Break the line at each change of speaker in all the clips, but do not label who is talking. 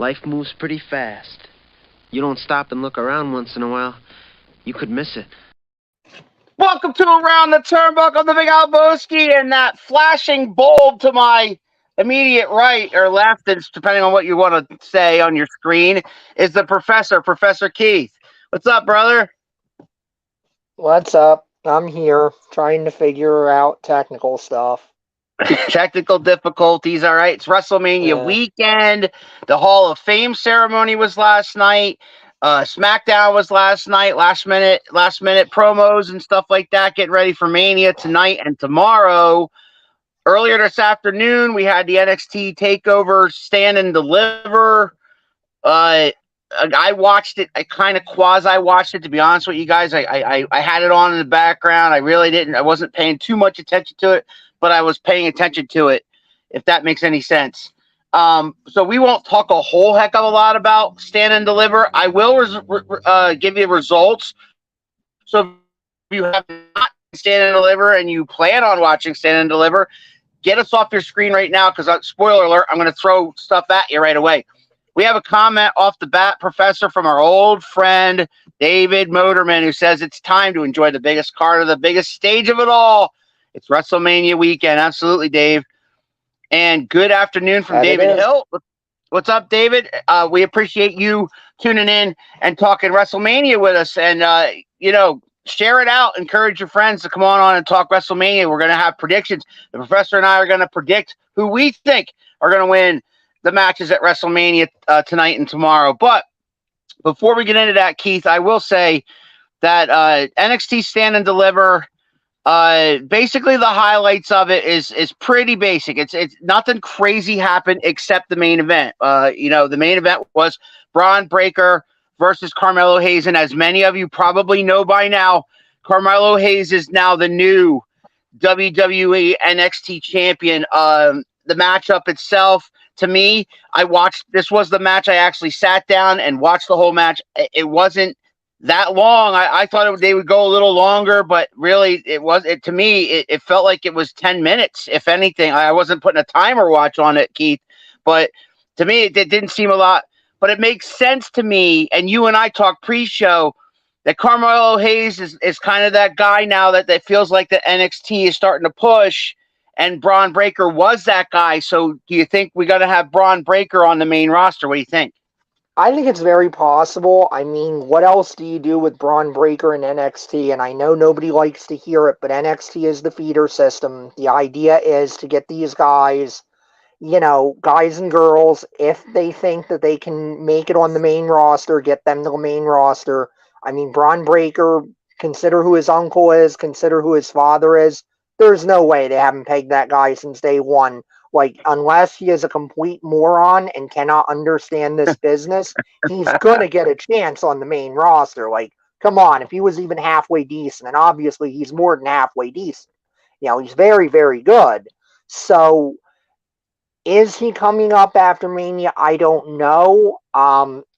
Life moves pretty fast. You don't stop and look around once in a while, you could miss it.
Welcome to Around the Turnbuckle, the Big Alboski, and that flashing bulb to my immediate right or left, it's depending on what you want to say on your screen, is the professor, Professor Keith. What's up, brother?
What's up? I'm here trying to figure out technical stuff.
Technical difficulties, all right. It's WrestleMania weekend. The Hall of Fame ceremony was last night. SmackDown was last night. Last minute promos and stuff like that. Getting ready for Mania tonight and tomorrow. Earlier this afternoon, we had the NXT Takeover Stand and Deliver. I watched it. I kind of quasi-watched it, to be honest with you guys. I had it on in the background. I wasn't paying too much attention to it, but I was paying attention to it, if that makes any sense. So we won't talk a whole heck of a lot about Stand and Deliver. I will give you results. So if you have not Stand and Deliver and you plan on watching Stand and Deliver, get us off your screen right now, because spoiler alert, I'm going to throw stuff at you right away. We have a comment off the bat, Professor, from our old friend David Motorman, who says it's time to enjoy the biggest card of the biggest stage of it all. It's WrestleMania weekend. Absolutely, Dave. And good afternoon from David Hill. What's up, David? We appreciate you tuning in and talking WrestleMania with us. And, share it out. Encourage your friends to come on and talk WrestleMania. We're going to have predictions. The Professor and I are going to predict who we think are going to win the matches at WrestleMania tonight and tomorrow. But before we get into that, Keith, I will say that NXT Stand and Deliver, basically the highlights of it is pretty basic. It's nothing crazy happened except the main event. The main event was Braun Breaker versus Carmelo Hayes, and as many of you probably know by now, Carmelo Hayes is now the new WWE NXT champion. The matchup itself, to me, this was the match I actually sat down and watched the whole match. It wasn't that long. I thought they would go a little longer, but really to me, it felt like it was 10 minutes, if anything. I wasn't putting a timer watch on it, Keith, but to me, it didn't seem a lot. But it makes sense to me, and you and I talked pre-show, that Carmelo Hayes is kind of that guy now that feels like the NXT is starting to push, and Braun Breaker was that guy. So do you think we got to have Braun Breaker on the main roster? What do you think?
I think it's very possible. I mean, what else do you do with Braun Breaker in NXT? And I know nobody likes to hear it, but NXT is the feeder system. The idea is to get these guys, guys and girls, if they think that they can make it on the main roster, get them to the main roster. I mean, Braun Breaker, consider who his uncle is, consider who his father is. There's no way they haven't pegged that guy since day one. Like, unless he is a complete moron and cannot understand this business, he's going to get a chance on the main roster. Like, come on, if he was even halfway decent, and obviously he's more than halfway decent. He's very, very good. So, is he coming up after Mania? I don't know.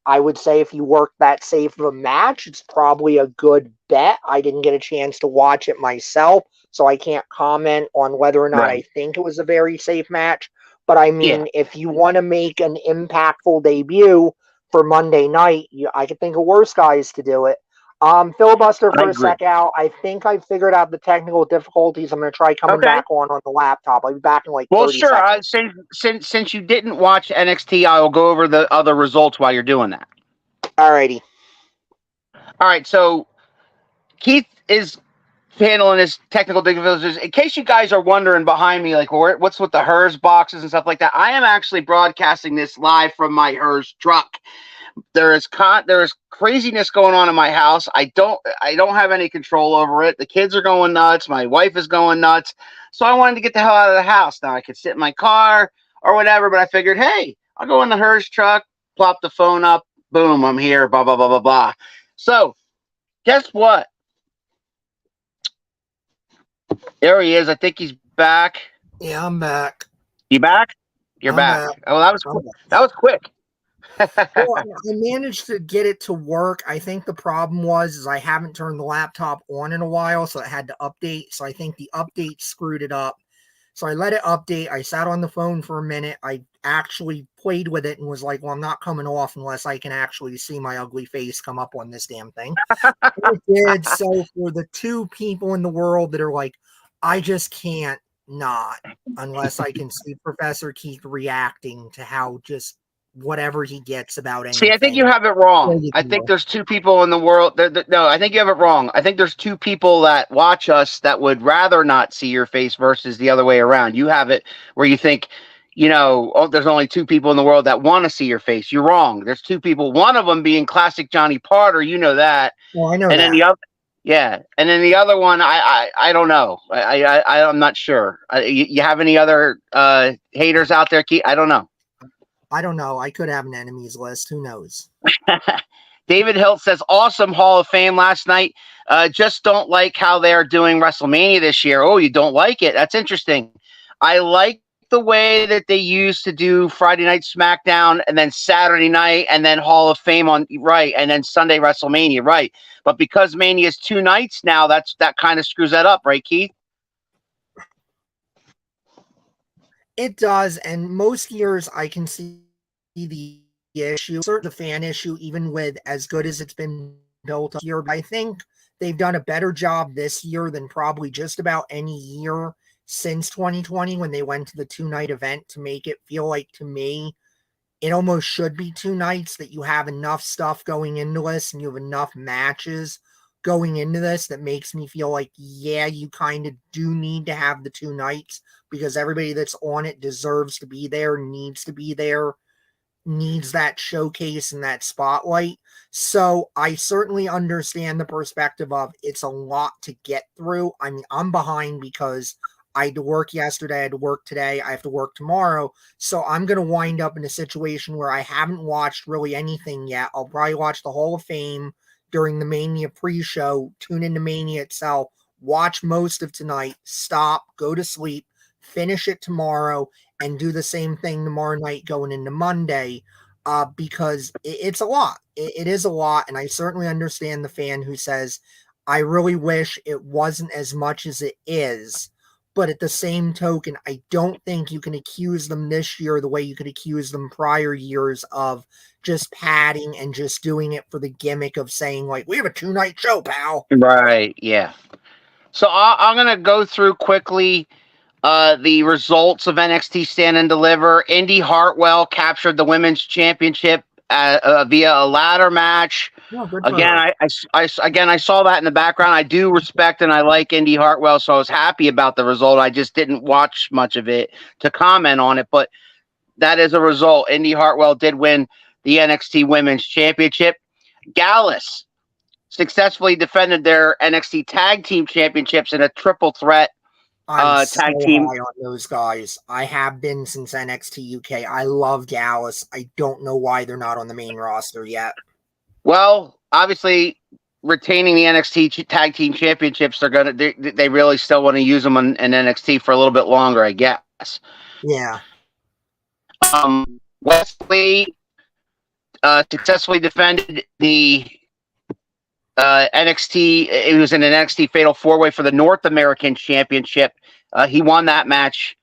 I would say if you work that safe of a match, it's probably a good bet. I didn't get a chance to watch it myself, so I can't comment on whether or not I think it was a very safe match. But I mean, if you want to make an impactful debut for Monday night, I could think of worse guys to do it. Filibuster for a sec out. I think I figured out the technical difficulties. I'm going to try coming back on the laptop. I'll be back in 30 seconds.
Since you didn't watch NXT, I will go over the other results while you're doing that.
Alrighty.
All right, so Keith is handling his technical difficulties. In case you guys are wondering behind me, like, what's with the HERS boxes and stuff like that, I am actually broadcasting this live from my HERS truck. There is craziness going on in my house. I don't have any control over it. The kids are going nuts. My wife is going nuts. So I wanted to get the hell out of the house. Now I could sit in my car or whatever, but I figured, hey, I'll go in the HERS truck, plop the phone up, boom, I'm here, blah, blah, blah, blah, blah. So guess what? There he is. I think he's back.
Yeah, I'm back.
You back? You're back. Oh, that was quick. That was quick.
Well, I managed to get it to work. I think the problem was I haven't turned the laptop on in a while, so it had to update. So I think the update screwed it up. So I let it update. I sat on the phone for a minute. I actually played with it and was like, well, I'm not coming off unless I can actually see my ugly face come up on this damn thing. It did. So for the 2 people in the world that are like, I just can't not unless I can see Professor Keith reacting to how just whatever he gets about anything.
See, I think you have it wrong. I think there's 2 people in the world. No, I think you have it wrong. I think there's 2 people that watch us that would rather not see your face versus the other way around. You have it where you think, there's only 2 people in the world that want to see your face. You're wrong. There's 2 people. One of them being classic Johnny Porter. You know that.
Well, I know
and
that.
Then the other, yeah, and then the other one, I don't know. I'm not sure. You have any other haters out there, Keith? I don't know.
I don't know. I could have an enemies list. Who knows?
David Hilt says, awesome Hall of Fame last night. Just don't like how they're doing WrestleMania this year. Oh, you don't like it? That's interesting. I like the way that they used to do Friday Night SmackDown and then Saturday night and then Hall of Fame and then Sunday WrestleMania, right? But because Mania is 2 nights now, that kind of screws that up, right, Keith?
It does, and most years I can see the issue, certainly the fan issue, even with as good as it's been built here. But I think they've done a better job this year than probably just about any year since 2020 when they went to the 2-night event to make it feel like, to me, it almost should be 2 nights, that you have enough stuff going into this and you have enough matches going into this that makes me feel like, yeah, you kind of do need to have the 2 nights because everybody that's on it deserves to be there, needs to be there, needs that showcase and that spotlight. So I certainly understand the perspective of it's a lot to get through. I mean, I'm behind because I had to work yesterday, I had to work today, I have to work tomorrow. So I'm going to wind up in a situation where I haven't watched really anything yet. I'll probably watch the Hall of Fame during the Mania pre-show, tune into Mania itself, watch most of tonight, stop, go to sleep, finish it tomorrow, and do the same thing tomorrow night going into Monday, because it's a lot. It is a lot, and I certainly understand the fan who says, I really wish it wasn't as much as it is. But at the same token, I don't think you can accuse them this year the way you could accuse them prior years of just padding and just doing it for the gimmick of saying, like, we have a 2-night show, pal.
Right, yeah. So I'm going to go through quickly the results of NXT Stand and Deliver. Indy Hartwell captured the Women's Championship via a ladder match.
Oh,
again, I saw that in the background. I do respect and I like Indy Hartwell, so I was happy about the result. I just didn't watch much of it to comment on it, but that is a result. Indy Hartwell did win the NXT Women's Championship. Gallus successfully defended their NXT Tag Team Championships in a triple threat
I'm
tag
so
team.
high on those guys. I have been since NXT UK. I love Gallus. I don't know why they're not on the main roster yet.
Well, obviously, retaining the NXT Tag Team Championships, they really still want to use them in NXT for a little bit longer, I guess.
Yeah.
Wesley successfully defended the NXT. It was an NXT Fatal 4-Way for the North American Championship. He won that match,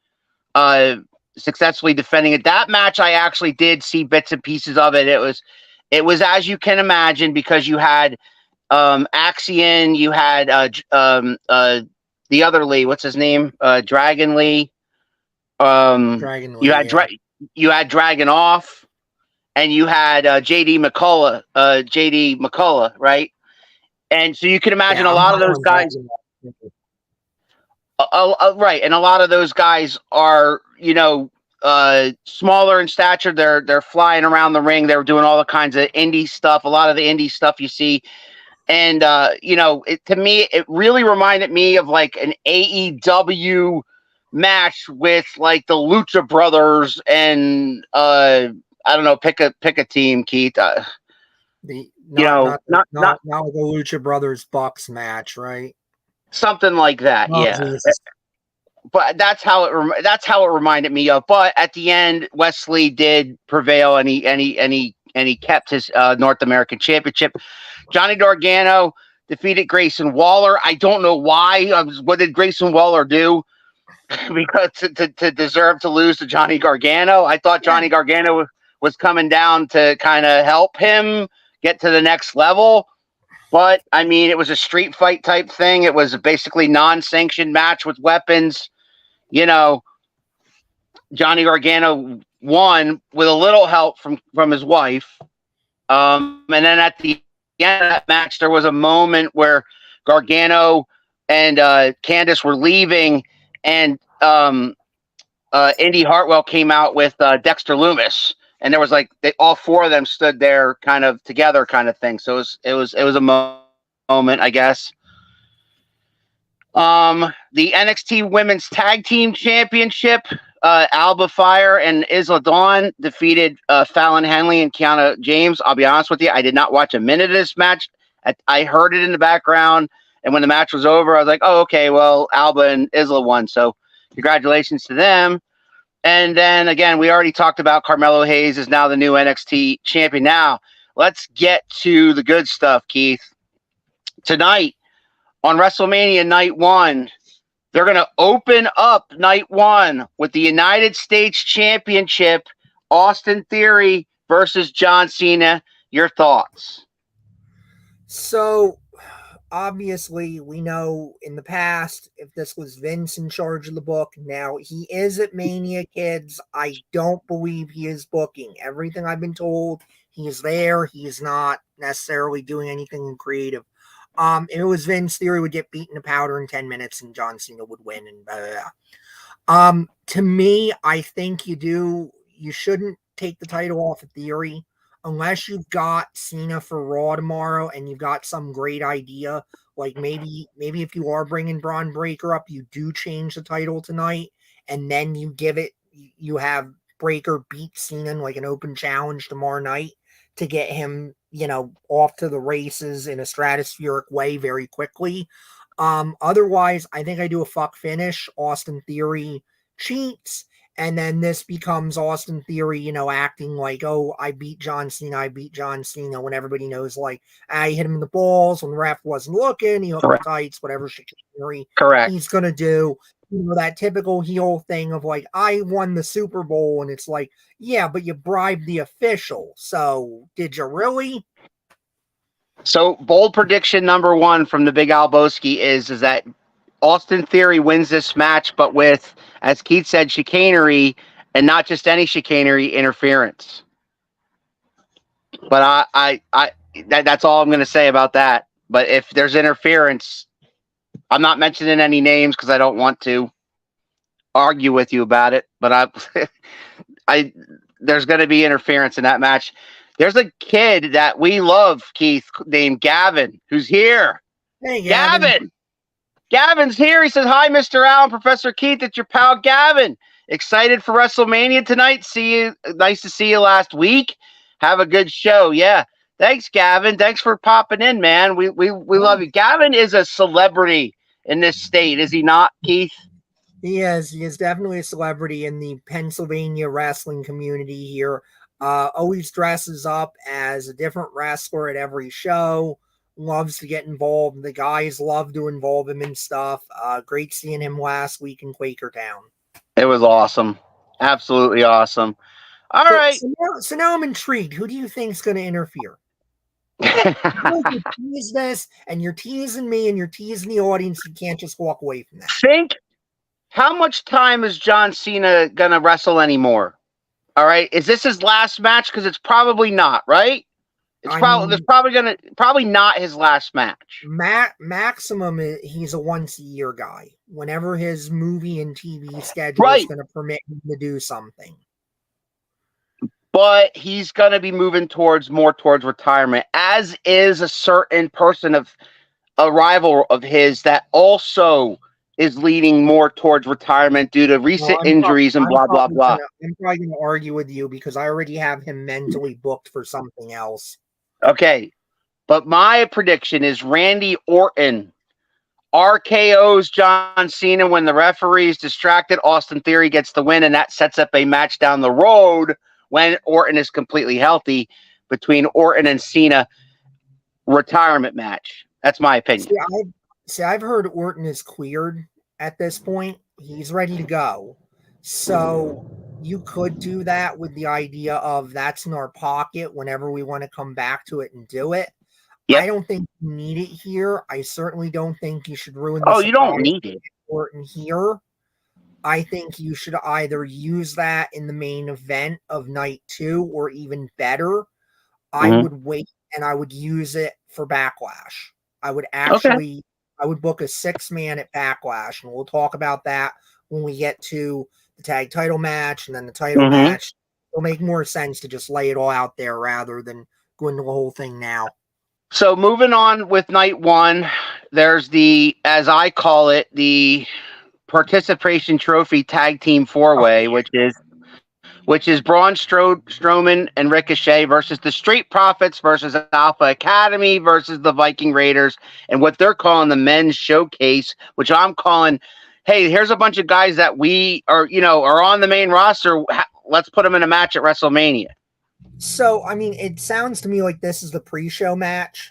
successfully defending it. That match, I actually did see bits and pieces of it. It was as you can imagine, because you had Axion, you had the other Lee, what's his name? Dragon Lee.
Dragon Lee,
you had Dragon Off, and you had JD McCullough, right? And so you can imagine a lot of those guys, right? And a lot of those guys are, smaller in stature. They're flying around the ring. They're doing all the kinds of indie stuff. A lot of the indie stuff you see, and to me, it really reminded me of like an AEW match with like the Lucha Brothers and I don't know, pick a team, Keith.
Not the Lucha Brothers Bucks match, right?
Something like that, yeah. Jesus. But that's how it reminded me of. But at the end, Wesley did prevail, and he kept his North American Championship. Johnny Gargano defeated Grayson Waller. I don't know why. What did Grayson Waller do? because to deserve to lose to Johnny Gargano. I thought Johnny Gargano was coming down to kind of help him get to the next level. But, I mean, it was a street fight type thing. It was a basically non-sanctioned match with weapons. You know, Johnny Gargano won with a little help from his wife. And then at the end of that match, there was a moment where Gargano and Candice were leaving, and Indy Hartwell came out with Dexter Lumis, and there was like all four of them stood there, kind of together, kind of thing. So it was a moment, I guess. The NXT Women's Tag Team Championship, Alba Fire and Isla Dawn defeated Fallon Henley and Kiana James. I'll be honest with you, I did not watch a minute of this match. I heard it in the background, and when the match was over, I was like, oh, okay, well, Alba and Isla won, so congratulations to them. And then, again, we already talked about Carmelo Hayes is now the new NXT champion. Now, let's get to the good stuff, Keith. Tonight, on WrestleMania Night 1, they're going to open up Night 1 with the United States Championship, Austin Theory versus John Cena. Your thoughts?
So, obviously, we know in the past, if this was Vince in charge of the book, now he is at Mania, kids. I don't believe he is booking. Everything I've been told, he is there. He is not necessarily doing anything creative. If it was Vince, Theory would get beaten to powder in 10 minutes and John Cena would win and blah, blah, blah. To me, I think you shouldn't take the title off of Theory unless you've got Cena for Raw tomorrow and you've got some great idea. Like maybe if you are bringing Braun Breaker up, you do change the title tonight and then you have Breaker beat Cena in like an open challenge tomorrow night to get him, off to the races in a stratospheric way very quickly. Otherwise, I think I do a fuck finish. Austin Theory cheats, and then this becomes Austin Theory, acting like, oh, I beat John Cena, when everybody knows, like, I hit him in the balls when the ref wasn't looking, he hooked the tights, whatever chicanery he's going to do. That typical heel thing of like, I won the Super Bowl, and it's like, yeah, but you bribed the official. So did you really?
So bold prediction number 1 from the Big Alboski is that Austin Theory wins this match, but with, as Keith said, chicanery, and not just any chicanery, interference. But that's all I'm going to say about that. But if there's interference, I'm not mentioning any names because I don't want to argue with you about it, but there's going to be interference in that match. There's a kid that we love, Keith, named Gavin, who's here.
Hey, Gavin.
Gavin's here. He says, hi, Mr. Allen, Professor Keith. It's your pal, Gavin. Excited for WrestleMania tonight. See you. Nice to see you last week. Have a good show. Yeah. Thanks, Gavin. Thanks for popping in, man. We love you. Gavin is a celebrity in this state, is he not, Keith?
He is. He is definitely a celebrity in the Pennsylvania wrestling community here. Always dresses up as a different wrestler at every show. Loves to get involved. The guys love to involve him in stuff. Great seeing him last week in Quakertown.
It was awesome. Absolutely awesome. All right.
So now I'm intrigued. Who do you think is going to interfere? You tease this, and you're teasing me, and you're teasing the audience. You can't just walk away from that.
Think, how much time is John Cena gonna wrestle anymore? All right, is this his last match? Because it's probably not, right? It's probably not his last match.
Maximum, he's a once-a-year guy. Whenever his movie and TV schedule is going to permit him to do something.
But he's going to be moving more towards retirement, as is a certain person of a rival of his that also is leaning more towards retirement due to recent injuries and blah, blah, blah.
I'm probably going to argue with you because I already have him mentally booked for something else.
Okay, but my prediction is Randy Orton RKO's John Cena when the referee is distracted. Austin Theory gets the win, and that sets up a match down the road when Orton is completely healthy between Orton and Cena. Retirement match. That's my opinion.
I've heard Orton is cleared at this point. He's ready to go. So you could do that with the idea of that's in our pocket whenever we want to come back to it and do it.
Yep.
I don't think you need it here. I certainly don't think you should ruin the
Oh, you don't need it.
Orton here. I think you should either use that in the main event of night 2 or even better. I would wait and I would use it for Backlash. I would actually, I would book a 6-man at Backlash, and we'll talk about that when we get to the tag title match and then the title match. It'll make more sense to just lay it all out there rather than go into the whole thing now.
So moving on with night 1, there's the, as I call it, the participation trophy tag team 4-way, which is Braun Strowman and Ricochet versus the Street Profits versus Alpha Academy versus the Viking Raiders, and what they're calling the men's showcase, which I'm calling, hey, here's a bunch of guys that we are, are on the main roster. Let's put them in a match at WrestleMania. So,
I mean, it sounds to me like this is the pre-show match,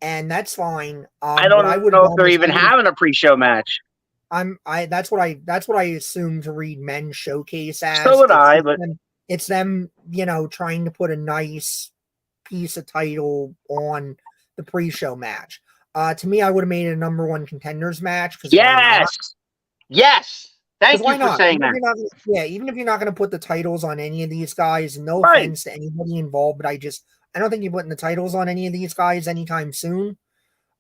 and that's fine.
I don't know if they're even having a pre-show match.
That's what I assume to read men's showcase as.
So would I, but
it's them, trying to put a nice piece of title on the pre-show match. To me, I would have made it a number 1 contenders match.
Yes. Thank you for saying that.
Even if you're not going to put the titles on any of these guys, no offense to anybody involved, but I don't think you're putting the titles on any of these guys anytime soon.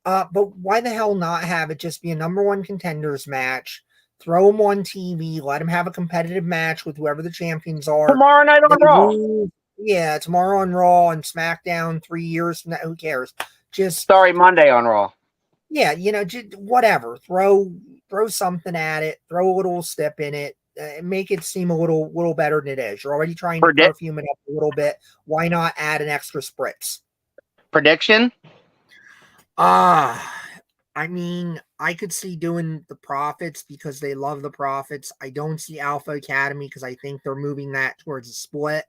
But why the hell not have it just be a number 1 contenders match? Throw them on TV. Let them have a competitive match with whoever the champions are.
Tomorrow night on Raw.
Yeah, tomorrow on Raw and SmackDown 3 years from now. Who cares?
Monday on Raw.
Yeah, just whatever. Throw something at it. Throw a little step in it. Make it seem a little better than it is. You're already trying to perfume it up a little bit. Why not add an extra spritz?
Prediction?
I mean, I could see doing the Profits because they love the Profits. I don't see Alpha Academy because I think they're moving that towards a split.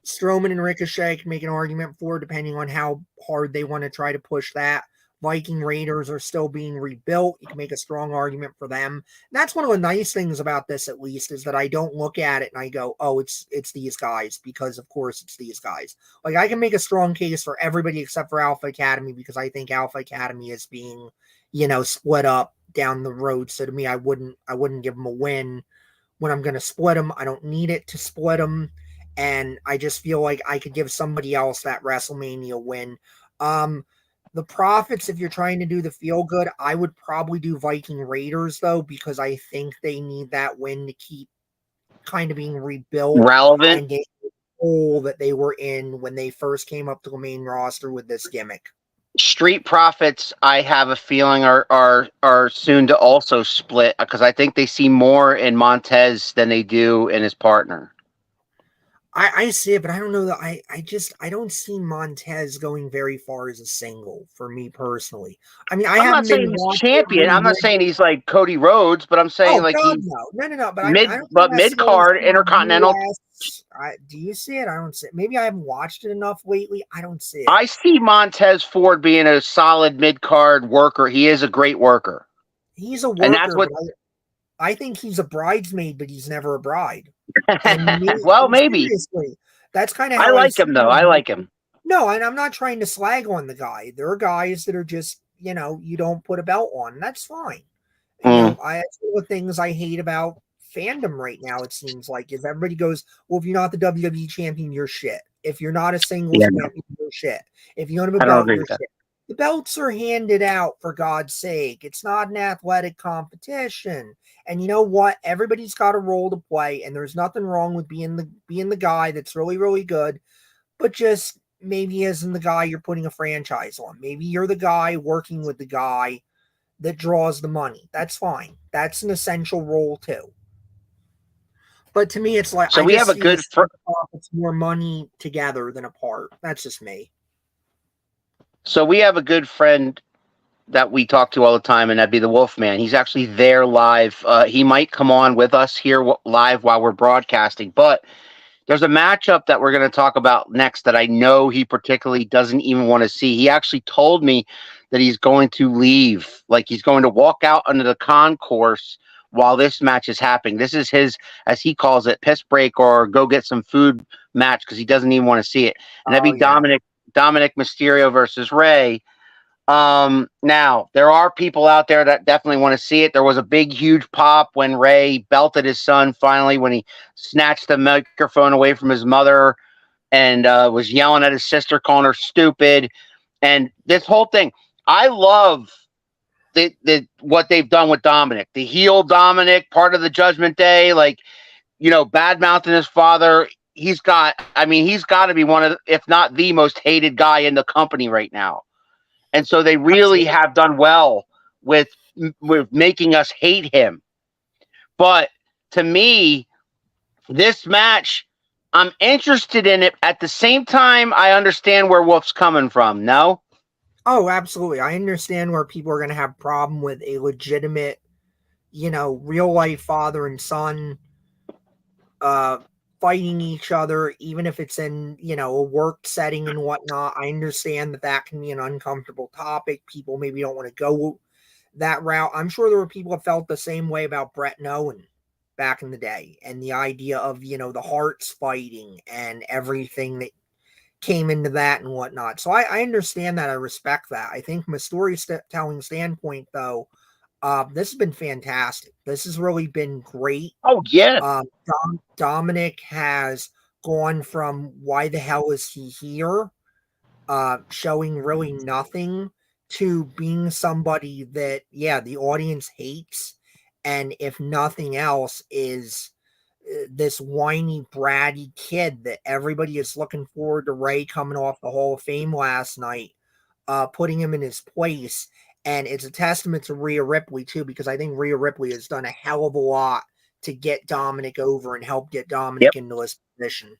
Strowman and Ricochet can make an argument for, depending on how hard they want to try to push that. Viking Raiders are still being rebuilt. You can make a strong argument for them. And that's one of the nice things about this, at least, is that I don't look at it and I go, oh, it's these guys, because of course it's these guys. Like, I can make a strong case for everybody except for Alpha Academy because I think Alpha Academy is being, split up down the road. So to me, I wouldn't give them a win when I'm going to split them. I don't need it to split them. And I just feel like I could give somebody else that WrestleMania win. The Profits, if you're trying to do the feel good, I would probably do Viking Raiders, though, because I think they need that win to keep kind of being rebuilt.
Relevant.
And get the hole that they were in when they first came up to the main roster with this gimmick.
Street Profits, I have a feeling, are soon to also split, because I think they see more in Montez than they do in his partner.
I see it, but I don't know that I don't see Montez going very far as a single for me personally. I mean,
I'm not saying he's champion. I'm not saying he's like Cody Rhodes, but I'm saying
no.
But mid card Intercontinental.
Do you see it? I don't see it. Maybe I haven't watched it enough lately. I don't see it.
I see Montez Ford being a solid mid card worker. He is a great worker.
He's a worker.
And that's what
I think he's a bridesmaid, but he's never a bride.
Well, maybe.
That's kind of
how I like him, though. I like him.
No, and I'm not trying to slag on the guy. There are guys that are just, you don't put a belt on. That's fine. That's one of the things I hate about fandom right now, it seems like, is everybody goes, well, if you're not the WWE champion, you're shit. If you're not a singles champion, you're shit. If you don't have a belt, you're shit. The belts are handed out, for God's sake. It's not an athletic competition. And you know what? Everybody's got a role to play, and there's nothing wrong with being the guy that's really, really good, but just maybe isn't the guy you're putting a franchise on. Maybe you're the guy working with the guy that draws the money. That's fine. That's an essential role too. But to me, it's like,
so we have a good
it's more money together than apart. That's just me.
So we have a good friend that we talk to all the time, and that'd be the Wolfman. He's actually there live. He might come on with us here live while we're broadcasting, but there's a matchup that we're going to talk about next that I know he particularly doesn't even want to see. He actually told me that he's going to leave. Like, he's going to walk out under the concourse while this match is happening. This is his, as he calls it, piss break or go get some food match because he doesn't even want to see it. And that'd be Dominic Mysterio versus Rey. Now there are people out there that definitely want to see it. There was a big, huge pop when Rey belted his son finally, when he snatched the microphone away from his mother and was yelling at his sister, calling her stupid. And this whole thing, I love what they've done with Dominic, the heel Dominic, part of the Judgment Day, like, you know, bad mouthing his father. He's got to be one of, if not the most hated guy in the company right now. And so they really have done well with making us hate him. But to me, this match, I'm interested in it. At the same time, I understand where Wolf's coming from. No?
Oh, absolutely. I understand where people are going to have a problem with a legitimate, you know, real life father and son fighting each other, even if it's in, you know, a work setting and whatnot. I understand that can be an uncomfortable topic. People maybe don't want to go that route. I'm sure there were people that felt the same way about Brett and Owen back in the day, and the idea of, you know, the hearts fighting and everything that came into that and whatnot. So I understand that. I respect that. I think from a storytelling standpoint, though, this has been fantastic. This has really been great.
Oh, yeah.
Dominic has gone from why the hell is he here, showing really nothing, to being somebody that, yeah, the audience hates. And if nothing else, is this whiny, bratty kid that everybody is looking forward to Rey coming off the Hall of Fame last night, putting him in his place. And it's a testament to Rhea Ripley, too, because I think Rhea Ripley has done a hell of a lot to get Dominic over and help get Dominic into this position.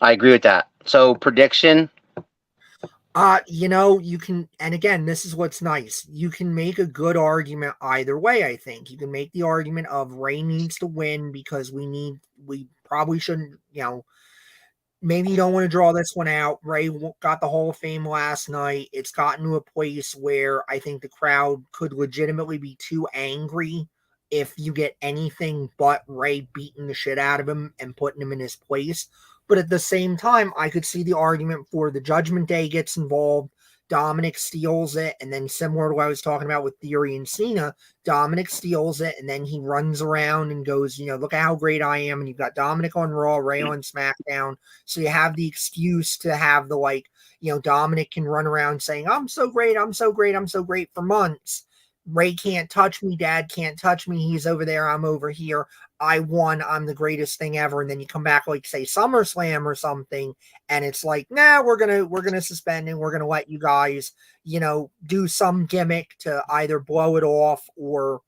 I agree with that. So, prediction?
You know, you can, and again, this is what's nice. You can make a good argument either way, I think. You can make the argument of Rey needs to win because we probably shouldn't, you know, maybe you don't want to draw this one out. Rey got the Hall of Fame last night. It's gotten to a place where I think the crowd could legitimately be too angry if you get anything but Rey beating the shit out of him and putting him in his place. But at the same time, I could see the argument for the Judgment Day gets involved, Dominic steals it, and then similar to what I was talking about with Theory and Cena, Dominic steals it, and then he runs around and goes, you know, look at how great I am, and you've got Dominic on Raw, Rey on SmackDown, so you have the excuse to have the, like, you know, Dominic can run around saying, I'm so great, I'm so great, I'm so great for months. Rey can't touch me, Dad can't touch me, he's over there, I'm over here, I won, I'm the greatest thing ever. And then you come back, like, say SummerSlam or something, and it's like, nah, we're gonna suspend and we're gonna let you guys, you know, do some gimmick to either blow it off or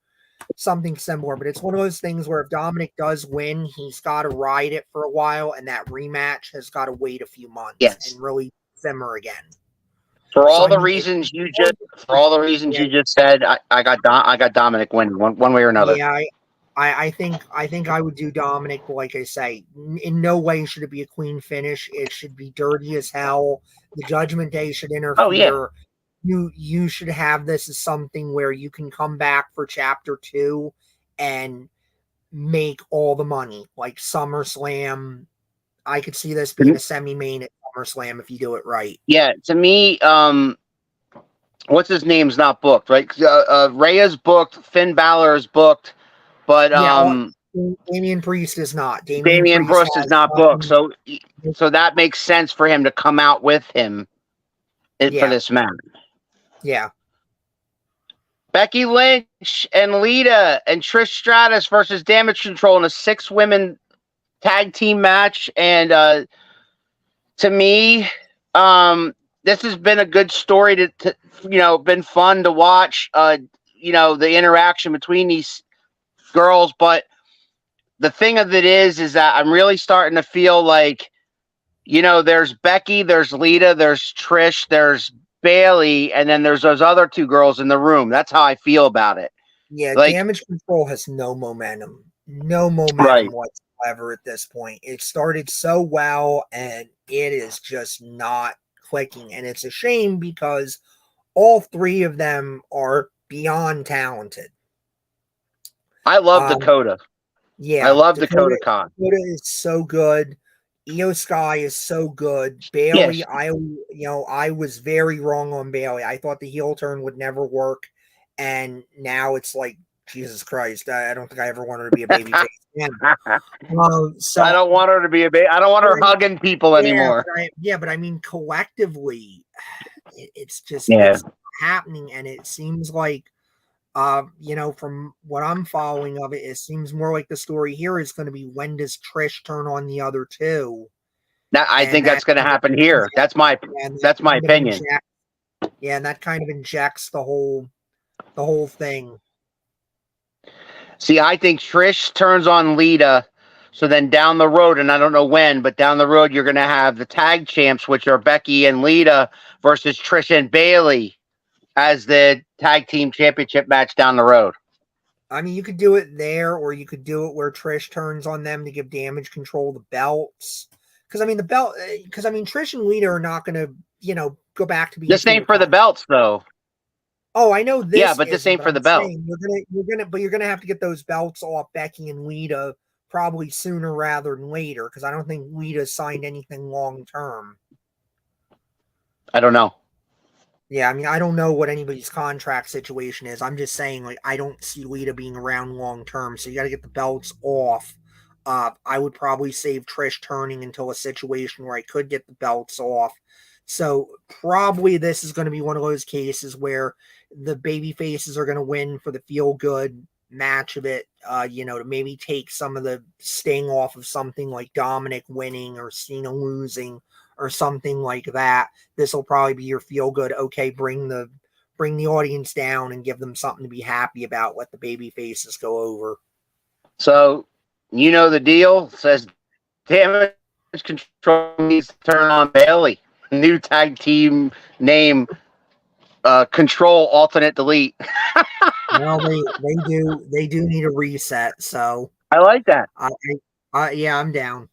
something similar. But it's one of those things where if Dominic does win, he's got to ride it for a while, and that rematch has got to wait a few months and really simmer again.
For all the reasons you just said, I got Dominic winning one way or another.
Yeah, I think I would do Dominic, but like I say, in no way should it be a clean finish. It should be dirty as hell. The Judgment Day should interfere.
Oh, yeah.
You should have this as something where you can come back for Chapter 2 and make all the money. Like SummerSlam, I could see this being a semi-main at SummerSlam if you do it right.
Yeah, to me, what's his name's not booked, right? Rhea's booked, Finn Balor is booked, but
Damian Priest is not.
Damian Priest is not booked, so that makes sense for him to come out with him for this match.
Yeah.
Becky Lynch and Lita and Trish Stratus versus Damage Control in a 6-women tag team match, and to me, this has been a good story to you know, been fun to watch. You know, the interaction between these girls, but the thing of it is that I'm really starting to feel like, you know, there's Becky, there's Lita, there's Trish, there's Bailey, and then there's those other 2 girls in the room. That's how I feel about it.
Yeah, like, Damage Control has no momentum whatsoever at this point. It started so well, and it is just not clicking, and it's a shame because all 3 of them are beyond talented.
I love Dakota.
Yeah,
I love Dakota Khan.
Dakota is so good. Io Sky is so good. Bailey,
Yes.
I was very wrong on Bailey. I thought the heel turn would never work, and now it's like, Jesus Christ, I don't think I ever wanted to be a baby face again.
I don't want her to be a baby. I don't want her hugging people anymore.
But I mean, collectively, it's just
it's
happening, and it seems like, from what I'm following of it, it seems more like the story here is going to be, when does Trish turn on the other two?
Now, I think that's going to happen here. That's my opinion.
And that kind of injects the whole thing.
See, I think Trish turns on Lita, so then down the road, and I don't know when, but down the road, you're going to have the tag champs, which are Becky and Lita versus Trish and Bailey as the tag team championship match down the road.
I mean, you could do it there, or you could do it where Trish turns on them to give Damage Control the belts. Because Trish and Lita are not going to, go back to being.
This ain't for the belts, though.
Oh, I know this.
Yeah, but this ain't for the belt.
You're gonna have to get those belts off Becky and Lita probably sooner rather than later, because I don't think Lita signed anything long term.
I don't know.
Yeah, I mean, I don't know what anybody's contract situation is. I'm just saying, like, I don't see Lita being around long term, so you got to get the belts off. I would probably save Trish turning until a situation where I could get the belts off. So probably this is going to be one of those cases where the baby faces are going to win for the feel good match of it, to maybe take some of the sting off of something like Dominic winning or Cena losing or something like that. This will probably be your feel good. Okay, bring the audience down and give them something to be happy about. Let the baby faces go over.
So, the deal says Damage Control needs to turn on Bailey. New tag team name, Control Alternate Delete.
Well, they do need a reset. So
I like that.
Yeah, I'm down.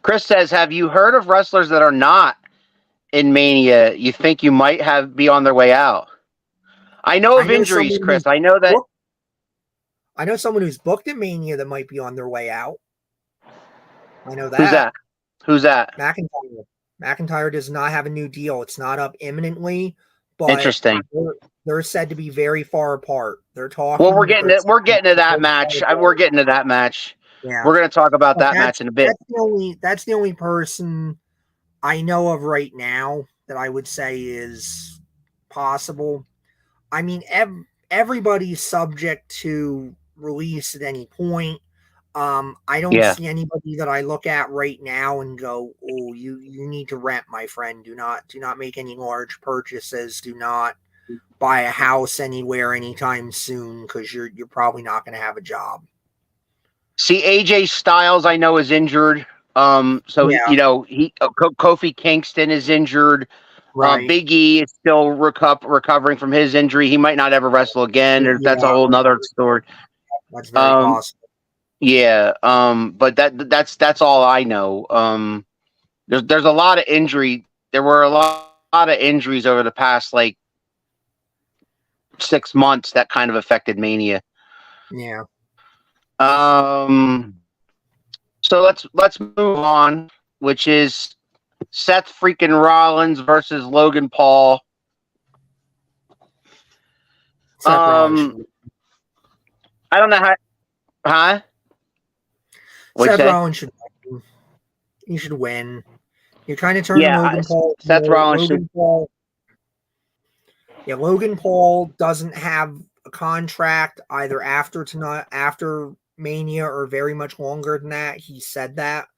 Chris says, "Have you heard of wrestlers that are not in Mania? You think you might be on their way out?" I know of injuries, Chris. I know that.
I know someone who's booked in Mania that might be on their way out. I know that.
Who's that? Who's that?
McIntyre. McIntyre does not have a new deal. It's not up imminently, but
interesting.
They're said to be very far apart. They're talking.
Well, we're getting to that match. We're getting to that match.
Yeah.
We're going to talk about that match in a bit.
That's the only person I know of right now that I would say is possible. I mean, everybody's subject to release at any point. I don't see anybody that I look at right now and go, "Oh, you need to rent, my friend. Do not make any large purchases. Do not buy a house anywhere anytime soon, because you're probably not going to have a job."
See, AJ Styles, I know, is injured. Kofi Kingston is injured. Right. Big E is still recovering from his injury. He might not ever wrestle again. Yeah. That's a whole nother story.
That's very possible.
Yeah, but that's all I know. There's a lot of injury. There were a lot of injuries over the past 6 months that kind of affected Mania.
Yeah.
So let's move on, which is Seth freaking Rollins versus Logan Paul. I don't know how. Huh?
Seth Rollins should win. He should win. You're trying to turn Logan Paul.
Seth Rollins should.
Logan Paul doesn't have a contract either after Mania or very much longer than that. He said that.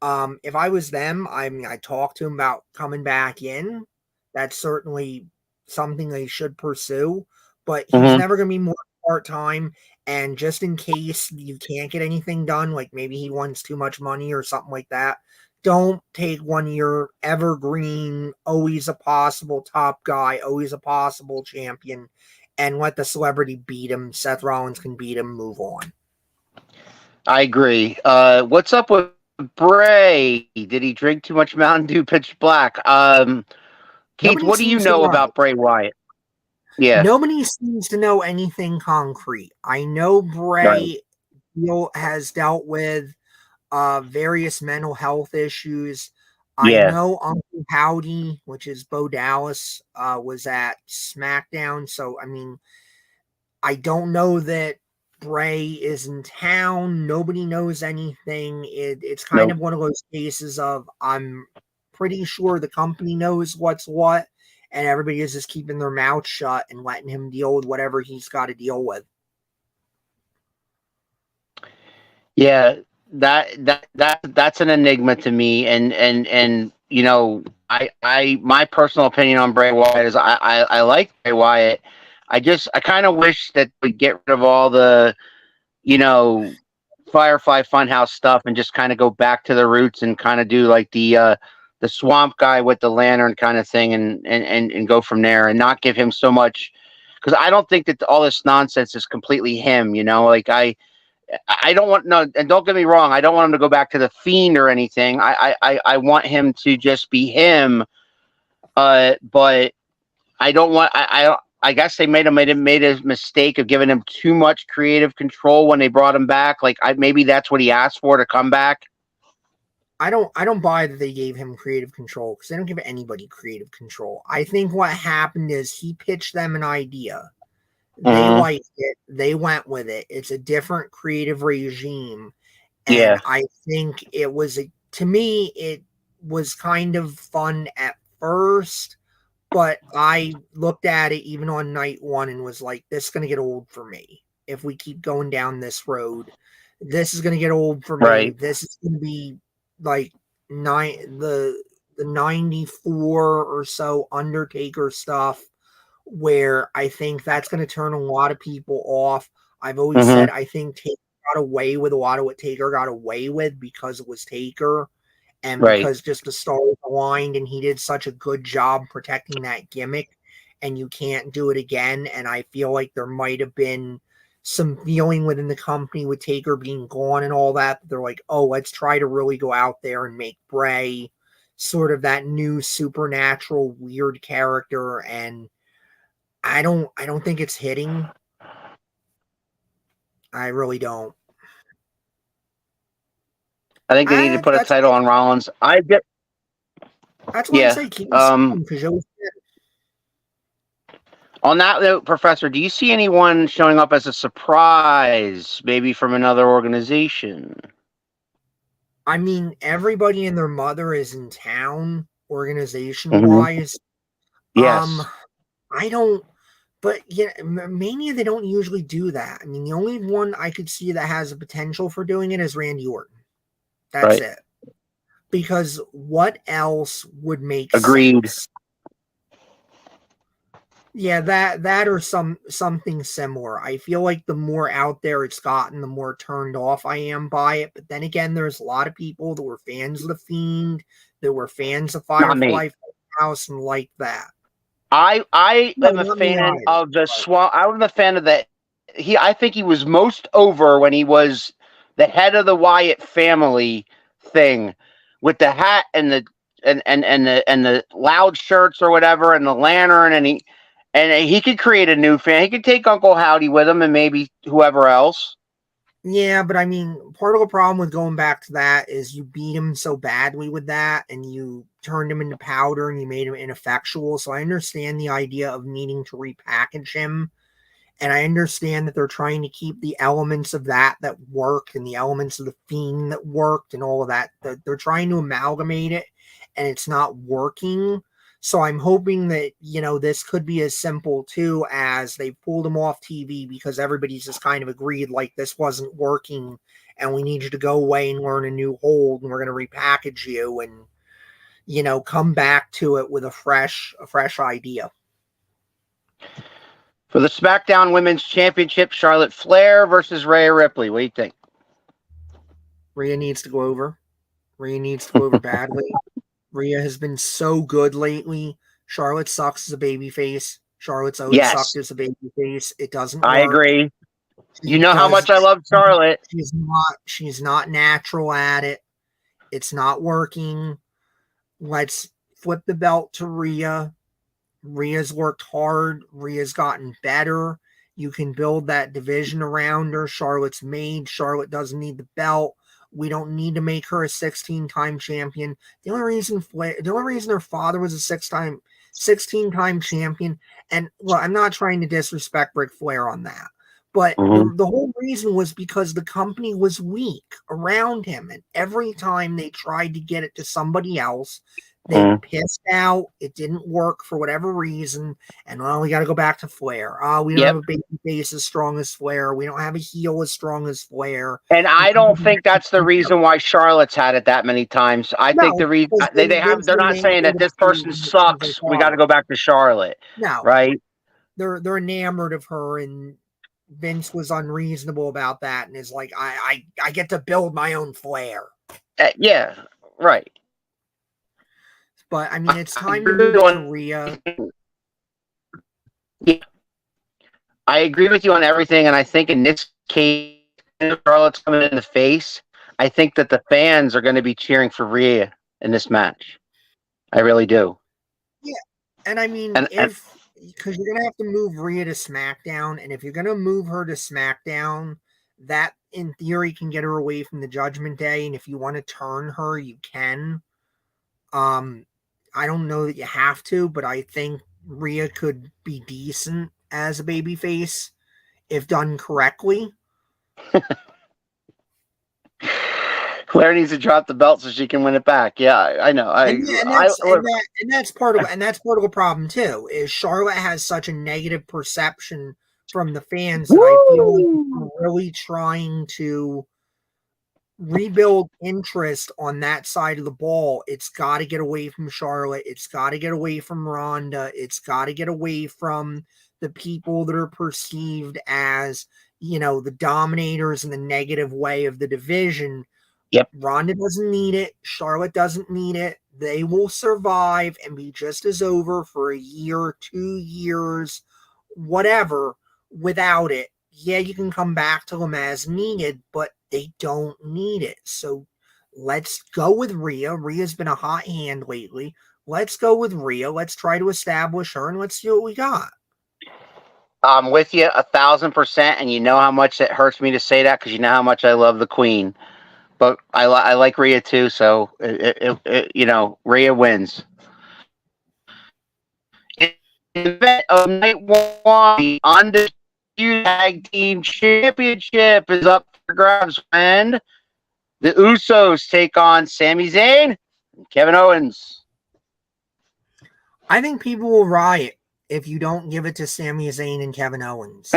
If I was them, I talked to him about coming back in. That's certainly something they should pursue. But he's never going to be more part-time. And just in case you can't get anything done, like maybe he wants too much money or something like that, don't take one of your evergreen, always a possible top guy, always a possible champion, and let the celebrity beat him. Seth Rollins can beat him, move on.
I agree. What's up with Bray? Did he drink too much Mountain Dew Pitch Black? Keith, what do you know about Bray Wyatt? Yeah.
Nobody seems to know anything concrete. I know Bray has dealt with various mental health issues. I
Yeah.
know Uncle Howdy, which is Bo Dallas, was at SmackDown. So, I mean, I don't know that Bray is in town. Nobody knows anything. It's kind
Nope.
of one of those cases of I'm pretty sure the company knows what's what, and everybody is just keeping their mouth shut and letting him deal with whatever he's got to deal with.
Yeah, that's an enigma to me, and you know, I my personal opinion on Bray Wyatt is I like Bray Wyatt. I kind of wish that we get rid of all the, you know, Firefly Funhouse stuff and just kind of go back to the roots and kind of do like the swamp guy with the lantern kind of thing, and go from there, and not give him so much, because I don't think that all this nonsense is completely him. You know, like I don't want, no, and don't get me wrong, I don't want him to go back to the Fiend or anything. I want him to just be him. But I don't want. I guess they made a mistake of giving him too much creative control when they brought him back. Like maybe that's what he asked for to come back.
I don't buy that they gave him creative control, because they don't give anybody creative control. I think what happened is he pitched them an idea. They liked it. They went with it. It's a different creative regime. And
Yeah.
I think it was, to me, it was kind of fun at first, but I looked at it even on night one and was like, this is going to get old for me. If we keep going down this road, this is going to get old for me.
Right.
This is going to be like the 94 or so Undertaker stuff, where I think that's going to turn a lot of people off. I've always said I think Taker got away with a lot of what Taker got away with because it was Taker, and because just the stars aligned, and he did such a good job protecting that gimmick, and you can't do it again. And I feel like there might have been some feeling within the company with Taker being gone and all that. They're like, oh, let's try to really go out there and make Bray sort of that new supernatural weird character. And I don't think it's hitting. I really don't.
I think they need to put a title on Rollins.
That's why I say keep because
on that note, Professor, do you see anyone showing up as a surprise, maybe from another organization?
I mean, everybody and their mother is in town, organization-wise.
Yes.
I don't, but yeah, Mania, they don't usually do that. I mean, the only one I could see that has a potential for doing it is Randy Orton. That's it. Because what else would make sense? Yeah, that or something similar. I feel like the more out there it's gotten, the more turned off I am by it. But then again, there's a lot of people that were fans of The Fiend, that were fans of Firefly House, and like that.
I am a fan of the Swamp. I'm a fan of that. I think he was most over when he was the head of the Wyatt family thing, with the hat and the loud shirts or whatever, and the lantern, and he could create a new fan. He could take Uncle Howdy with him and maybe whoever else.
Yeah, but I mean, part of the problem with going back to that is you beat him so badly with that, and you turned him into powder, and you made him ineffectual. So I understand the idea of needing to repackage him, and I understand that they're trying to keep the elements of that worked, and the elements of the Fiend that worked, and all of that. They're trying to amalgamate it, and it's not working. So I'm hoping that, this could be as simple, too, as they pulled him off TV because everybody's just kind of agreed, like, this wasn't working, and we need you to go away and learn a new hold, and we're going to repackage you and, come back to it with a fresh idea.
For the SmackDown Women's Championship, Charlotte Flair versus Rhea Ripley. What do you think?
Rhea needs to go over. Rhea needs to go over badly. Rhea has been so good lately. Charlotte sucks as a babyface. Charlotte's always sucked as a babyface. It doesn't work.
I agree. You know how much I love Charlotte.
She's not natural at it. It's not working. Let's flip the belt to Rhea. Rhea's worked hard. Rhea's gotten better. You can build that division around her. Charlotte's made. Charlotte doesn't need the belt. We don't need to make her a 16-time champion. The only reason her father was a 16-time champion, and look, I'm not trying to disrespect Ric Flair on that, but the whole reason was because the company was weak around him, and every time they tried to get it to somebody else, they pissed out. It didn't work for whatever reason. And we got to go back to Flair. We don't have a baby face as strong as Flair. We don't have a heel as strong as Flair.
And I don't think that's the reason why Charlotte's had it that many times. I think the reason they're not saying that this person sucks. We got to go back to Charlotte.
No,
right?
They're enamored of her, and Vince was unreasonable about that, and is like, I get to build my own Flair.
Yeah, right.
But I mean, it's time to move to Rhea.
Yeah, I agree with you on everything, and I think in this case, Charlotte's coming in the face. I think that the fans are going to be cheering for Rhea in this match. I really do.
Yeah, and I mean, because you're going to have to move Rhea to SmackDown, and if you're going to move her to SmackDown, that in theory can get her away from the Judgment Day, and if you want to turn her, you can. I don't know that you have to, but I think Rhea could be decent as a babyface if done correctly.
Claire needs to drop the belt so she can win it back. Yeah, I know.
And that's part of a problem too. Is Charlotte has such a negative perception from the fans that I feel like we're really trying to rebuild interest on that side of the ball. It's got to get away from Charlotte. It's got to get away from Ronda. It's got to get away from the people that are perceived as, the dominators in the negative way of the division.
Yep.
Ronda doesn't need it. Charlotte doesn't need it. They will survive and be just as over for a year, 2 years, whatever, without it. Yeah, you can come back to them as needed, but they don't need it. So let's go with Rhea. Rhea's been a hot hand lately. Let's go with Rhea. Let's try to establish her, and let's see what we got.
I'm with you 1,000%, and you know how much it hurts me to say that because you know how much I love the Queen. But I like Rhea too, so Rhea wins. In the event of night 1, the undisputed Tag Team Championship is up for grabs, and the Usos take on Sami Zayn and Kevin Owens.
I think people will riot if you don't give it to Sami Zayn and Kevin Owens.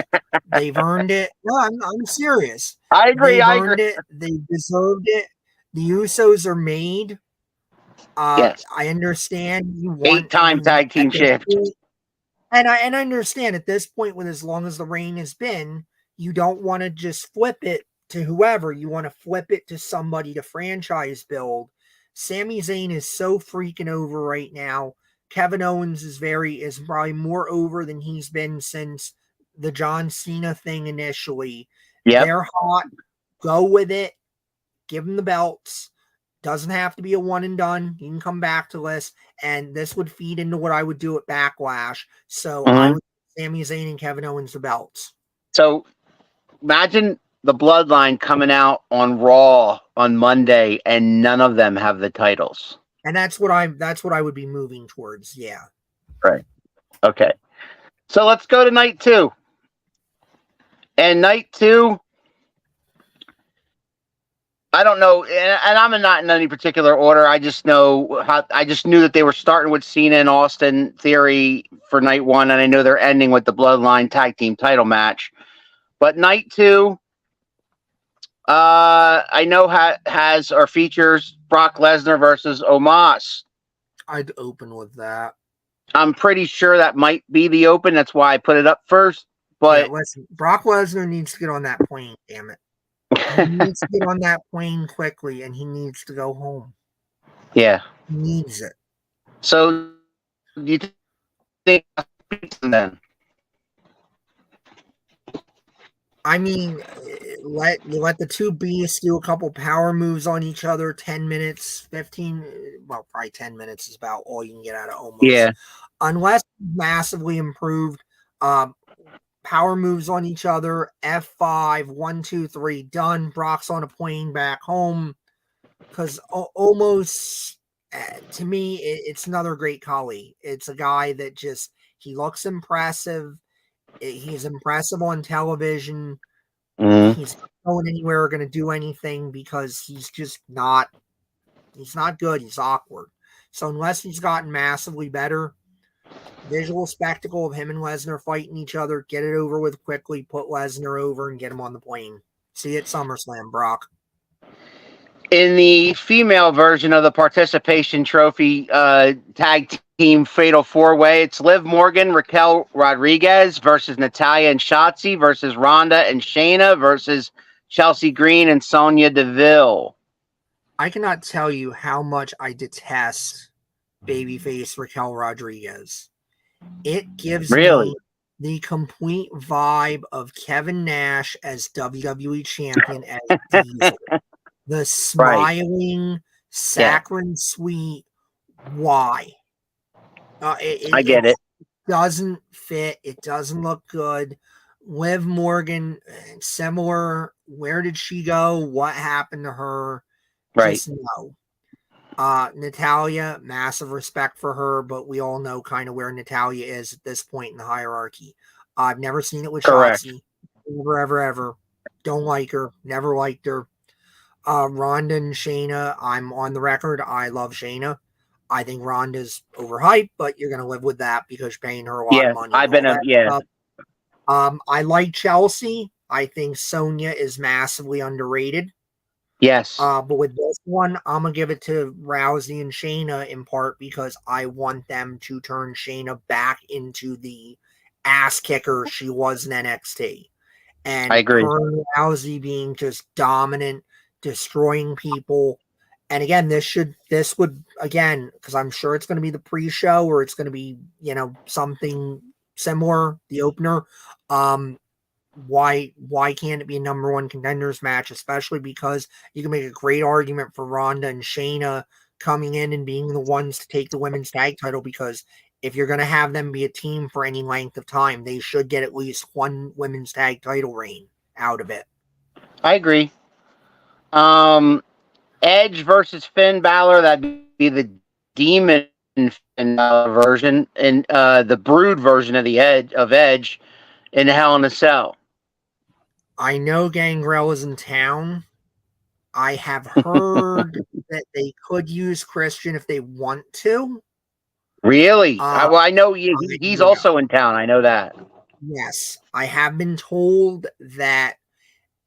They've earned it. No, I'm serious.
I agree.
They've earned it. They deserved it. The Usos are made.
Yes.
I understand you want
8-time tag team champions.
And I understand at this point, with as long as the reign has been, you don't want to just flip it to whoever. You want to flip it to somebody to franchise build. Sami Zayn is so freaking over right now. Kevin Owens is probably more over than he's been since the John Cena thing initially.
Yep.
They're hot. Go with it. Give them the belts. Doesn't have to be a one and done. You can come back to this, and this would feed into what I would do at Backlash. So I would Sami Zayn and Kevin Owens the belts.
So imagine the Bloodline coming out on Raw on Monday, and none of them have the titles.
And that's what I would be moving towards. Yeah.
Right. Okay. So let's go to night 2. And night 2, I don't know, and I'm not in any particular order. I just knew that they were starting with Cena and Austin Theory for night 1, and I know they're ending with the Bloodline Tag Team title match. But night 2, I know has or features Brock Lesnar versus Omos.
I'd open with that.
I'm pretty sure that might be the open. That's why I put it up first. But
yeah, listen, Brock Lesnar needs to get on that plane. Damn it. He needs to get on that plane quickly, and he needs to go home.
Yeah.
He needs it.
So, do you think then?
I mean, let the two beasts do a couple power moves on each other. 10 minutes, 15. Well, probably 10 minutes is about all you can get out of Omos.
Yeah.
Unless massively improved. Power moves on each other. F5, 1, 2, 3, done. Brock's on a plane back home. Because almost, to me, it's another great Khali. It's a guy that just, he looks impressive. He's impressive on television.
Mm-hmm.
He's not going anywhere or going to do anything because he's just not, he's not good. He's awkward. So unless he's gotten massively better, visual spectacle of him and Lesnar fighting each other, get it over with quickly, put Lesnar over and get him on the plane. See you at SummerSlam, Brock.
In the female version of the participation trophy tag team fatal four-way, it's Liv Morgan, Raquel Rodriguez versus Natalya and Shotzi versus Ronda and Shayna versus Chelsea Green and Sonya Deville.
I cannot tell you how much I detest babyface Raquel Rodriguez. It gives me the complete vibe of Kevin Nash as WWE champion as Diesel. The smiling, saccharine sweet. Why?
I get it.
Doesn't fit. It doesn't look good. Liv Morgan, similar. Where did she go? What happened to her?
Right.
Just no. Natalya, massive respect for her, but we all know kind of where Natalya is at this point in the hierarchy. I've never seen it with Shotzi. Never, ever. Don't like her. Never liked her. Ronda and Shayna, I'm on the record. I love Shayna. I think Ronda's overhyped, but you're going to live with that because you're paying her a lot of money. I like Chelsea. I think Sonya is massively underrated.
Yes.
But with this one, I'm going to give it to Rousey and Shayna in part because I want them to turn Shayna back into the ass kicker she was in NXT. And
I agree.
Her and Rousey being just dominant, destroying people. And again, this would again, because I'm sure it's going to be the pre-show or it's going to be, something similar, the opener. Why can't it be a number one contenders match, especially because you can make a great argument for Ronda and Shayna coming in and being the ones to take the women's tag title, because if you're going to have them be a team for any length of time, they should get at least one women's tag title reign out of it.
I agree. Edge versus Finn Balor, that'd be the Demon Finn Balor version, and the Brood version of Edge in Hell in a Cell.
I know Gangrel is in town. I have heard that they could use Christian if they want to.
Really? I know he's also in town. I know that.
Yes. I have been told that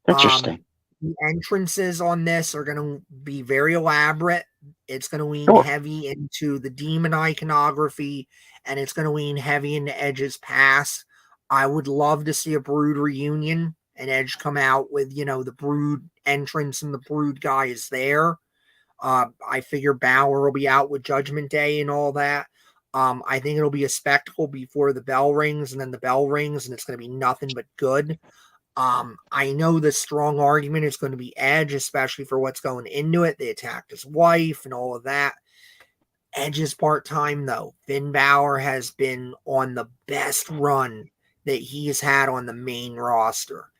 interesting.
The entrances on this are going to be very elaborate. It's going to lean heavy into the demon iconography, and it's going to lean heavy into Edge's past. I would love to see a Brood reunion and Edge come out with, the Brood entrance and the Brood guy is there. I figure Balor will be out with Judgment Day and all that. I think it'll be a spectacle before the bell rings, and then the bell rings, and it's going to be nothing but good. I know the strong argument is going to be Edge, especially for what's going into it. They attacked his wife and all of that. Edge is part-time, though. Finn Balor has been on the best run that he's had on the main roster.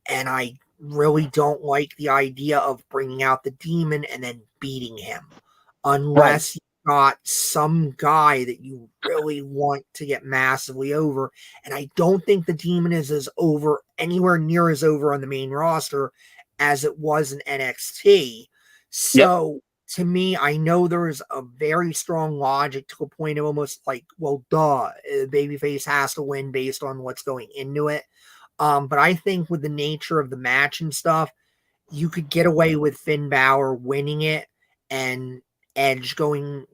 And I really don't like the idea of bringing out the demon and then beating him. Unless you got some guy that you really want to get massively over. And I don't think the demon is as over, anywhere near as over on the main roster as it was in NXT. So to me, I know there is a very strong logic to a point of almost like, well, duh, babyface has to win based on what's going into it. But I think with the nature of the match and stuff, you could get away with Finn Balor winning it and Edge going,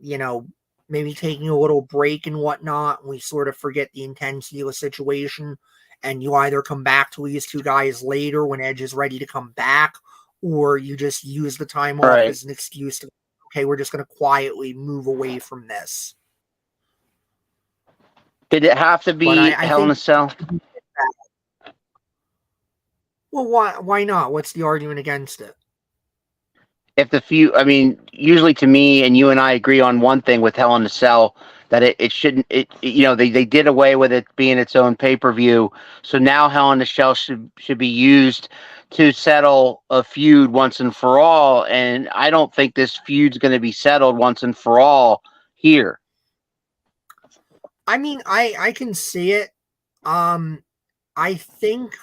maybe taking a little break and whatnot. And we sort of forget the intensity of the situation. And you either come back to these two guys later when Edge is ready to come back, or you just use the time off as an excuse to, okay, we're just going to quietly move away from this.
Did it have to be Hell in a Cell?
Well, why not? What's the argument against it?
If the feud, I mean, usually to me, and you and I agree on one thing with Hell in a Cell, that it shouldn't, they did away with it being its own pay-per-view. So now Hell in a Cell should be used to settle a feud once and for all. And I don't think this feud's going to be settled once and for all here.
I mean, I can see it. I think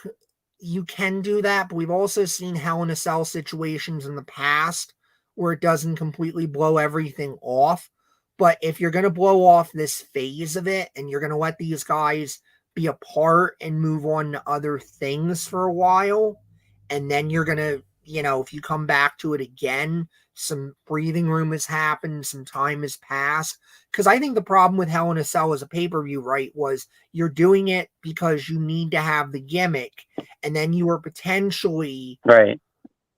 you can do that, but we've also seen Hell in a Cell situations in the past where it doesn't completely blow everything off. But if you're going to blow off this phase of it and you're going to let these guys be apart and move on to other things for a while, and then you're going to, if you come back to it again, some breathing room has happened, some time has passed. Because I think the problem with Hell in a Cell as a pay-per-view, right, was you're doing it because you need to have the gimmick, and then you were potentially,
right,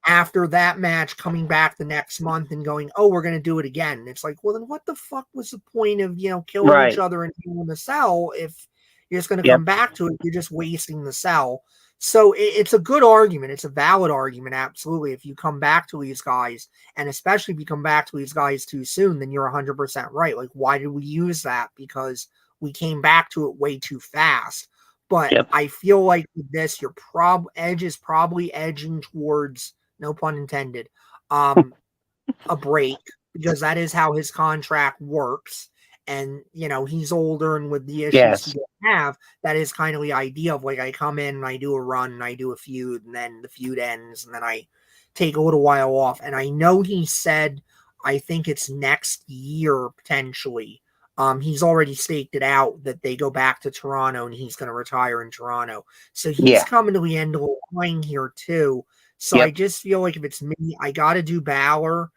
after that match, coming back the next month and going, oh, we're going to do it again. And it's like, well, then what the fuck was the point of, killing
right.
each other and Hell in a Cell if you're just going to
Yep.
come back to it? You're just wasting the cell. So it's a good argument. It's a valid argument, absolutely. If you come back to these guys, and especially if you come back to these guys too soon, then you're 100% right. Like, why did we use that? Because we came back to it way too fast. But
Yep.
I feel like with this, your Edge is probably edging towards, no pun intended, a break, because that is how his contract works. And, he's older, and with the issues he have, that is kind of the idea of, like, I come in and I do a run and I do a feud, and then the feud ends, and then I take a little while off. And I know he said, I think it's next year, potentially. He's already staked it out that they go back to Toronto and he's going to retire in Toronto. So he's coming to the end of the line here, too. So I just feel like if it's me, I got to do Balor,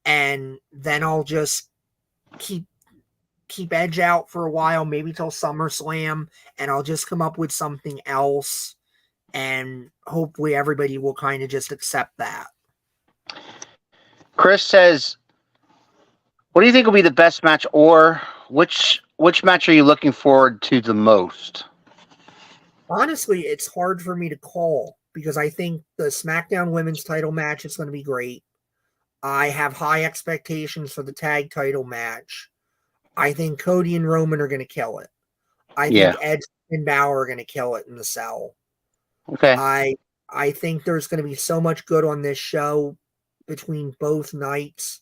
and then I'll just keep Edge out for a while, maybe till SummerSlam, and I'll just come up with something else, and hopefully everybody will kind of just accept that.
Chris says, what do you think will be the best match, or which match are you looking forward to the most?
Honestly, it's hard for me to call, because I think the SmackDown Women's title match is going to be great. I have high expectations for the tag title match. I think Cody and Roman are going to kill it. I think Edge and Balor are going to kill it in the cell.
Okay.
I think there's going to be so much good on this show between both nights.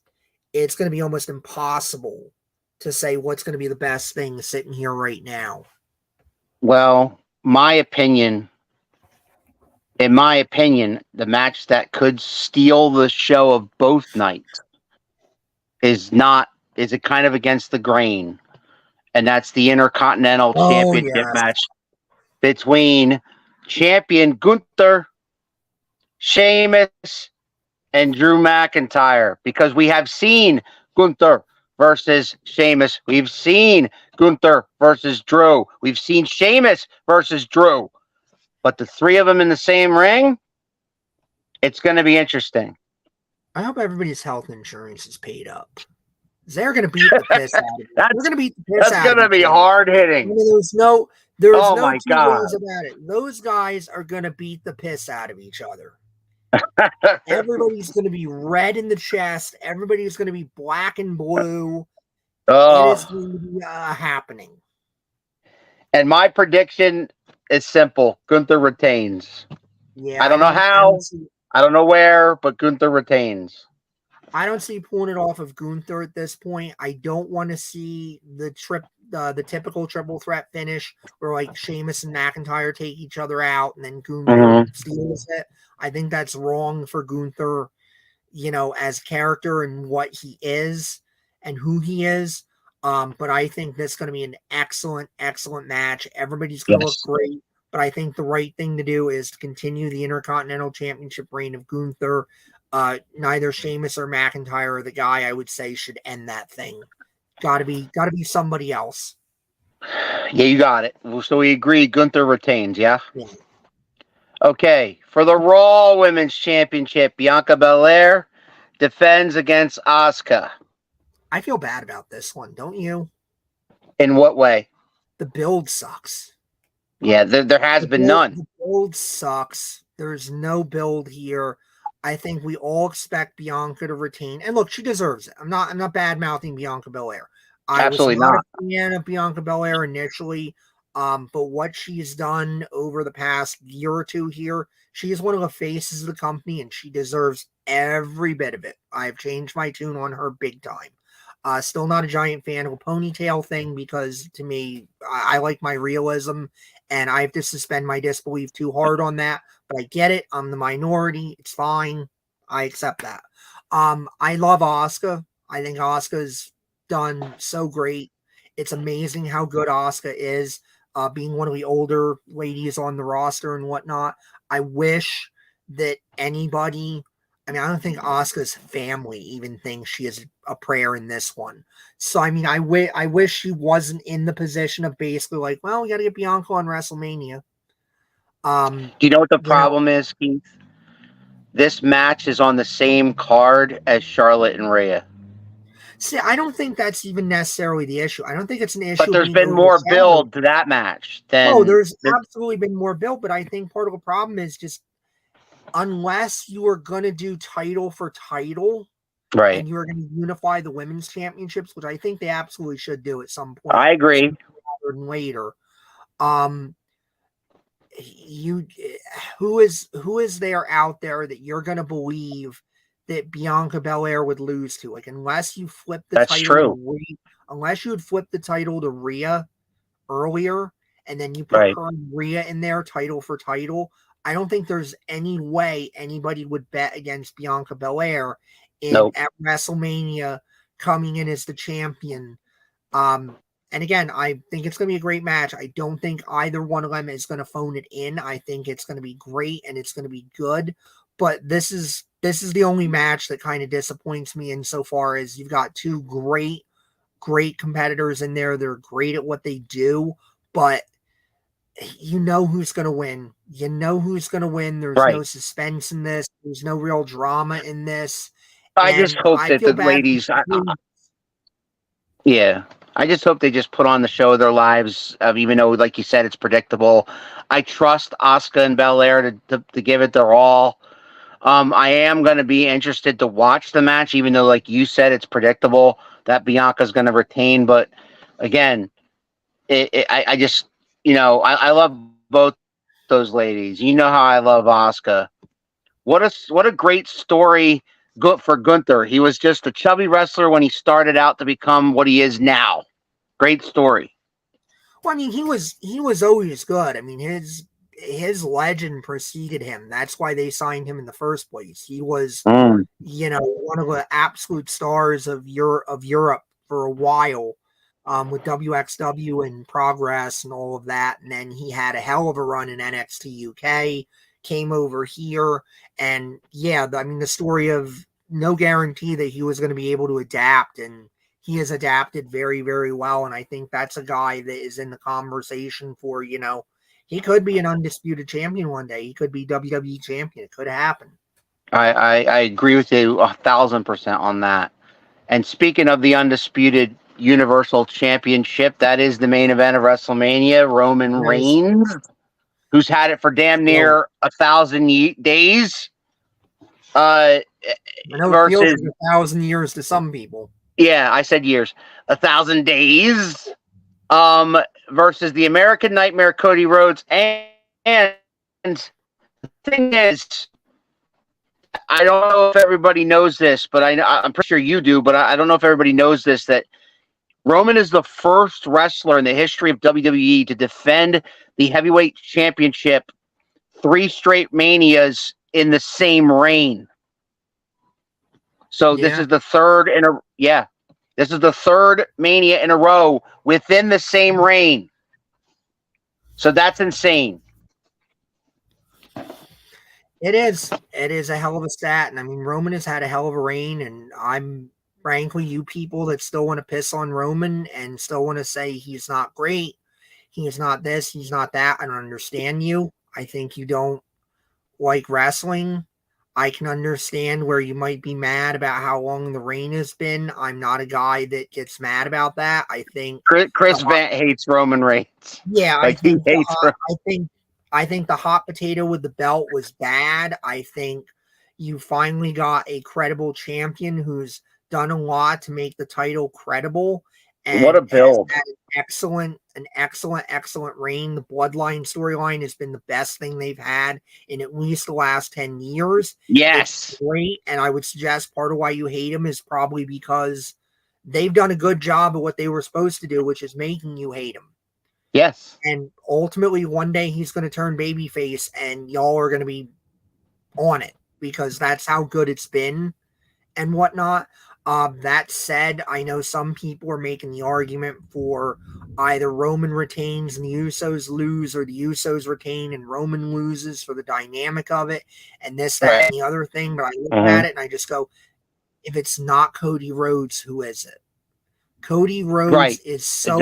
It's going to be almost impossible to say what's going to be the best thing sitting here right now.
Well, in my opinion, the match that could steal the show of both nights is it kind of against the grain, and that's the Intercontinental Championship match between champion Gunther, Sheamus, and Drew McIntyre, because we have seen Gunther versus Sheamus. We've seen Gunther versus Drew. We've seen Sheamus versus Drew. But the three of them in the same ring, it's going to be interesting.
I hope everybody's health insurance is paid up. They're going to beat the piss out of it. They're going to beat the piss out of it.
That's going to be hard hitting.
I mean, there's no two
my God.
ways about it. Those guys are going to beat the piss out of each other. Everybody's going to be red in the chest. Everybody's going to be black and blue. It is going to be happening.
And my prediction is simple. Gunther retains.
Yeah,
I don't know how. I don't know where, but Gunther retains.
I don't see pulling it off of Gunther at this point. I don't want to see the typical triple threat finish where, like, Sheamus and McIntyre take each other out and then Gunther steals it. I think that's wrong for Gunther, as character and what he is and who he is. But I think this is going to be an excellent, excellent match. Everybody's going to look great. But I think the right thing to do is to continue the Intercontinental Championship reign of Gunther. Neither Sheamus or McIntyre are the guy I would say should end that thing. Gotta be somebody else.
Yeah, you got it. So we agree Gunther retains, yeah?
Yeah.
Okay, for the Raw Women's Championship, Bianca Belair defends against Asuka.
I feel bad about this one, don't you?
In what way?
The build sucks.
Yeah, there has been none.
The build sucks. There's no build here. I think we all expect Bianca to retain. And look, she deserves it. I'm not bad mouthing Bianca Belair. I was
Absolutely
not
not.
a fan of Bianca Belair initially. But what she's done over the past year or two here, she is one of the faces of the company, and she deserves every bit of it. I've changed my tune on her big time. Still not a giant fan of a ponytail thing because to me, I like my realism, and I have to suspend my disbelief too hard on that. But I get it. I'm the minority. It's fine. I accept that. I love Asuka. I think Asuka's done so great. It's amazing how good Asuka is, being one of the older ladies on the roster and whatnot. I wish that anybody, I mean, I don't think Asuka's family even thinks she is a prayer in this one. So, I mean, I wish she wasn't in the position of basically like, well, we got to get Bianca on WrestleMania.
Do you know what the problem is, Keith? This match is on the same card as Charlotte and Rhea.
See, I don't think that's even necessarily the issue. I don't think it's an issue.
But there's been more build to that match than.
Oh, there's absolutely been more build, but I think part of the problem is just unless you are going to do title for title,
right,
and you're going to unify the women's championships, which I think they absolutely should do at some point.
I agree.
Later, who is there out there that you're going to believe that Bianca Belair would lose to? Like, unless you flip the
That's
title,
true.
Unless you would flip the title to Rhea earlier, and then you put her and Rhea in there, title for title, I don't think there's any way anybody would bet against Bianca Belair at WrestleMania coming in as the champion. And again, I think it's going to be a great match. I don't think either one of them is going to phone it in. I think it's going to be great and it's going to be good. But this is the only match that kind of disappoints me insofar as you've got two great competitors in there. They're great at what they do, but you know who's going to win. You know who's going to win. There's no suspense in this. There's no real drama in this.
I just hope that the ladies, I just hope they just put on the show of their lives, even though, like you said, it's predictable. I trust Asuka and Belair to give it their all. I am going to be interested to watch the match, even though, like you said, it's predictable that Bianca's going to retain. But again, I just, I love both those ladies. You know how I love Asuka. What a great story for Gunther. He was just a chubby wrestler when he started out to become what he is now. Great story.
Well, I mean, he was always good. I mean, his legend preceded him. That's why they signed him in the first place. He was, one of the absolute stars of Europe for a while, with WXW and Progress and all of that. And then he had a hell of a run in NXT UK, came over here, and the story of no guarantee that he was going to be able to adapt, and he has adapted very, very well. And I think that's a guy that is in the conversation for, he could be an undisputed champion one day. He could be WWE champion. It could happen.
I agree with you 1,000% on that. And speaking of the undisputed Universal Championship, that is the main event of WrestleMania. Roman Reigns, who's had it for damn near 1,000 days.
I know versus, it feels like 1,000 years to some people.
Yeah, I said years. 1,000 days. Versus the American Nightmare, Cody Rhodes. And the thing is, I don't know if everybody knows this, but I'm pretty sure you do, but I don't know if everybody knows this, that Roman is the first wrestler in the history of WWE to defend the heavyweight championship 3 straight Manias in the same reign. So this is the third this is the third Mania in a row within the same reign. So that's insane.
It is. It is a hell of a stat. And I mean, Roman has had a hell of a reign, and I'm frankly, you people that still want to piss on Roman and still want to say he's not great, he's not this, he's not that, I don't understand you. I think you don't like wrestling. I can understand where you might be mad about how long the reign has been. I'm not a guy that gets mad about that. I think
Chris Vant hates Roman Reigns.
Yeah, I think I think the hot potato with the belt was bad. I think you finally got a credible champion who's done a lot to make the title credible
What
and
a build.
has had an excellent reign. The Bloodline storyline has been the best thing they've had in at least the last 10 years.
Yes.
It's great, and I would suggest part of why you hate them is probably because they've done a good job of what they were supposed to do, which is making you hate them.
Yes.
And ultimately, one day he's going to turn babyface, and y'all are going to be on it because that's how good it's been and whatnot. That said, I know some people are making the argument for either Roman retains and the Usos lose, or the Usos retain and Roman loses for the dynamic of it, and this, that, and the other thing. But I look at it and I just go, if it's not Cody Rhodes, who is it? Cody Rhodes is so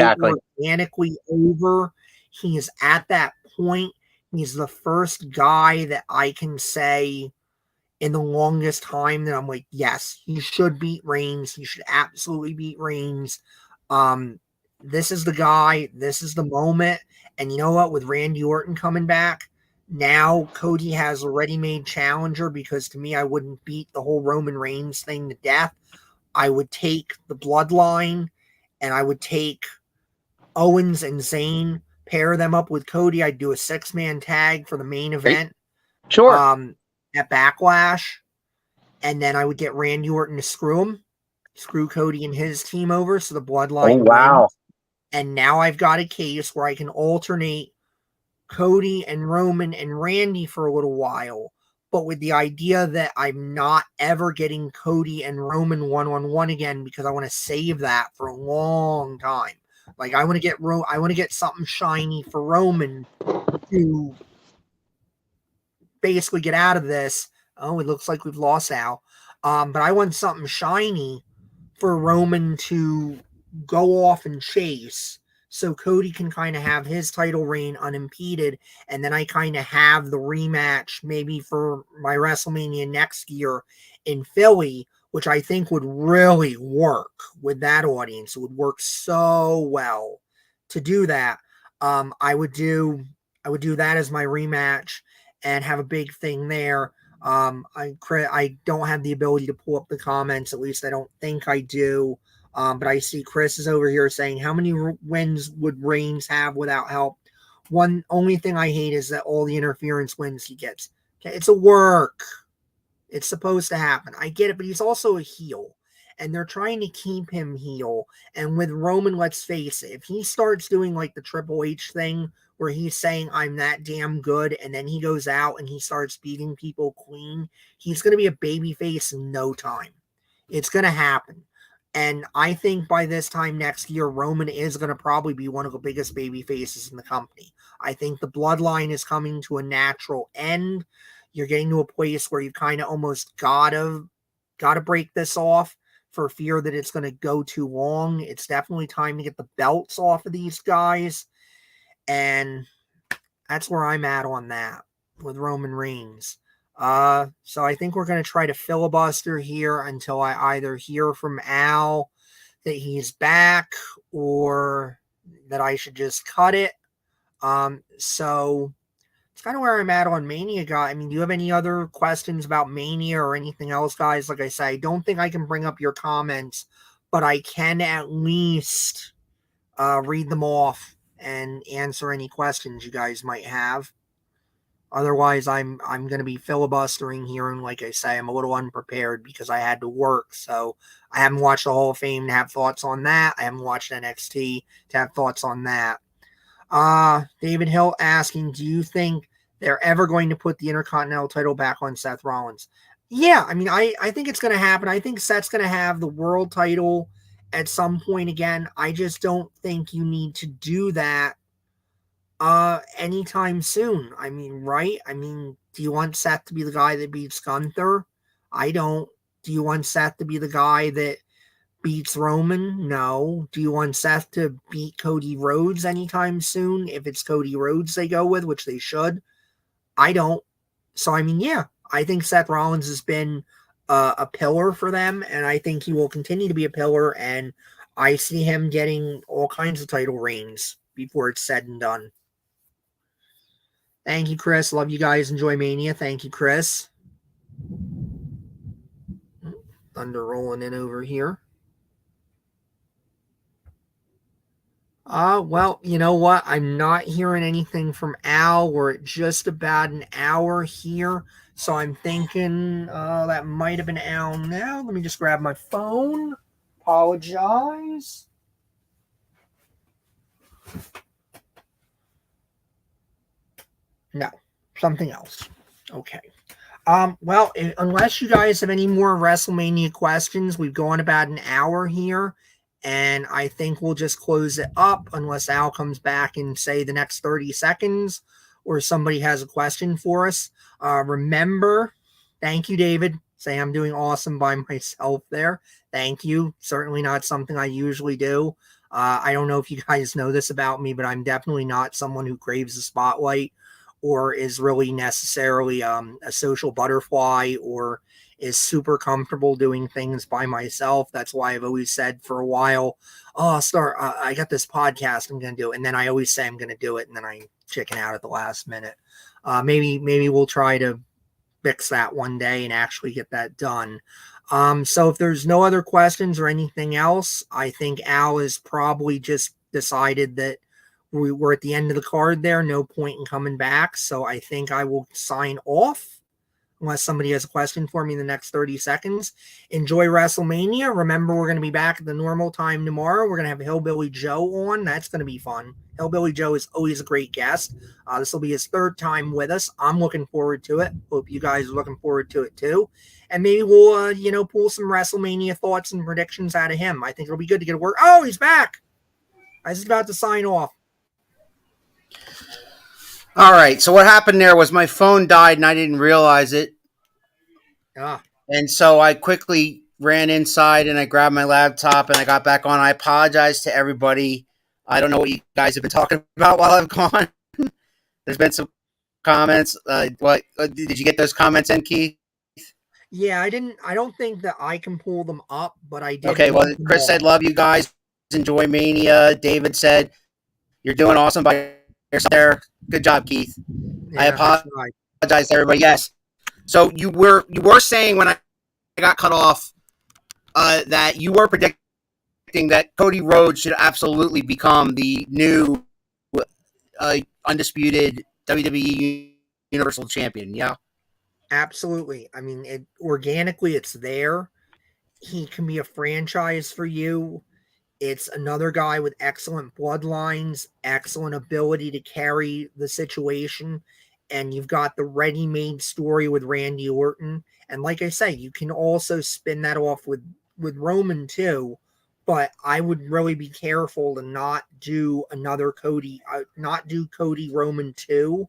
organically over. He is at that point. He's the first guy that I can say in the longest time that I'm like, yes, he should beat Reigns. He should absolutely beat Reigns. This is the guy. This is the moment. And you know what? With Randy Orton coming back, now Cody has a ready-made challenger, because to me, I wouldn't beat the whole Roman Reigns thing to death. I would take the Bloodline, and I would take Owens and Zayn, pair them up with Cody. I'd do a 6-man tag for the main event.
Sure.
At Backlash. And then I would get Randy Orton to screw Cody and his team over, so the Bloodline wins. And now I've got a case where I can alternate Cody and Roman and Randy for a little while, but with the idea that I'm not ever getting Cody and Roman one-on-one again, because I want to save that for a long time. Like, I want to get something shiny for Roman to basically get out of this. Oh, it looks like we've lost Al. But I want something shiny for Roman to go off and chase, so Cody can kind of have his title reign unimpeded, and then I kind of have the rematch maybe for my WrestleMania next year in Philly, which I think would really work with that audience. It would work so well to do that. I would do that as my rematch and have a big thing there. I don't have the ability to pull up the comments. At least I don't think I do. But I see Chris is over here saying, how many wins would Reigns have without help? One only thing I hate is that all the interference wins he gets. Okay, it's a work. It's supposed to happen. I get it, but he's also a heel. And they're trying to keep him heel. And with Roman, let's face it, if he starts doing like the Triple H thing, where he's saying, I'm that damn good, and then he goes out and he starts beating people clean, he's going to be a babyface in no time. It's going to happen. And I think by this time next year, Roman is going to probably be one of the biggest baby faces in the company. I think the Bloodline is coming to a natural end. You're getting to a place where you kind of almost gotta break this off for fear that it's going to go too long. It's definitely time to get the belts off of these guys. And that's where I'm at on that with Roman Reigns. So I think we're going to try to filibuster here until I either hear from Al that he's back or that I should just cut it. So it's kind of where I'm at on Mania, guy. I mean, do you have any other questions about Mania or anything else, guys? Like I said, I don't think I can bring up your comments, but I can at least read them off and answer any questions you guys might have. Otherwise, I'm going to be filibustering here, and like I say, I'm a little unprepared because I had to work. So I haven't watched the Hall of Fame to have thoughts on that. I haven't watched NXT to have thoughts on that. David Hill asking, do you think they're ever going to put the Intercontinental title back on Seth Rollins? Yeah, I mean, I think it's going to happen. I think Seth's going to have the world title at some point again. I just don't think you need to do that anytime soon. I mean, right? I mean, do you want Seth to be the guy that beats Gunther? I don't. Do you want Seth to be the guy that beats Roman? No. Do you want Seth to beat Cody Rhodes anytime soon? If it's Cody Rhodes they go with, which they should. I don't. So, I mean, yeah, I think Seth Rollins has been a pillar for them, and I think he will continue to be a pillar, and I see him getting all kinds of title reigns before it's said and done. Thank you, Chris. Love you guys. Enjoy Mania. Thank you, Chris. Thunder rolling in over here. Well, you know what? I'm not hearing anything from Al. We're at just about an hour here. So I'm thinking that might have been Al now. Let me just grab my phone. Apologize. No, something else. Okay. Well, unless you guys have any more WrestleMania questions, we've gone about an hour here, and I think we'll just close it up unless Al comes back in, say, the next 30 seconds, or somebody has a question for us. Remember, thank you, David. Say I'm doing awesome by myself there. Thank you. Certainly not something I usually do. I don't know if you guys know this about me, but I'm definitely not someone who craves the spotlight or is really necessarily a social butterfly or is super comfortable doing things by myself. That's why I've always said for a while, oh, I got this podcast, I'm going to do it. And then I always say I'm going to do it, and then I chicken out at the last minute. Maybe we'll try to fix that one day and actually get that done. So if there's no other questions or anything else, I think Al has probably just decided that we're at the end of the card there. No point in coming back. So I think I will sign off unless somebody has a question for me in the next 30 seconds. Enjoy WrestleMania. Remember, we're going to be back at the normal time tomorrow. We're going to have Hillbilly Joe on. That's going to be fun. Hillbilly Joe is always a great guest. This will be his third time with us. I'm looking forward to it. Hope you guys are looking forward to it too. And maybe we'll, pull some WrestleMania thoughts and predictions out of him. I think it'll be good to get a word. Oh, he's back. I was about to sign off.
All right. So what happened there was my phone died and I didn't realize it. And so I quickly ran inside and I grabbed my laptop and I got back on. I apologize to everybody. I don't know what you guys have been talking about while I've gone. There's been some comments. What did you get those comments in, Keith?
Yeah, I didn't. I don't think that I can pull them up, but I did.
Okay. Well, Chris said, "Love you guys. Enjoy Mania." David said, "You're doing awesome by yourself there. Good job, Keith." Yeah, I apologize to everybody. Yes. So you were saying when I got cut off that you were predicting that Cody Rhodes should absolutely become the new undisputed WWE Universal Champion. Yeah.
Absolutely. I mean, organically, it's there. He can be a franchise for you. It's another guy with excellent bloodlines, excellent ability to carry the situation. And you've got the ready-made story with Randy Orton. And like I say, you can also spin that off with Roman too. But I would really be careful to not do another Cody Roman 2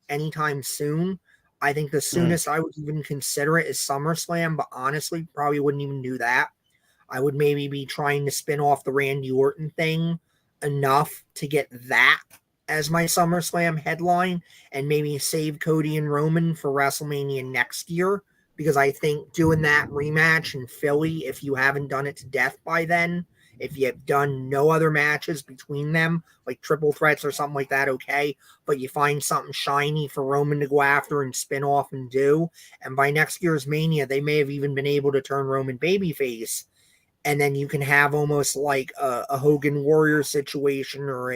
anytime soon. I think the soonest I would even consider it is SummerSlam, but honestly, probably wouldn't even do that. I would maybe be trying to spin off the Randy Orton thing enough to get that as my SummerSlam headline and maybe save Cody and Roman for WrestleMania next year, because I think doing that rematch in Philly, if you haven't done it to death by then, if you have done no other matches between them, like triple threats or something like that, okay, but you find something shiny for Roman to go after and spin off and do, and by next year's Mania, they may have even been able to turn Roman babyface, and then you can have almost like a Hogan Warrior situation or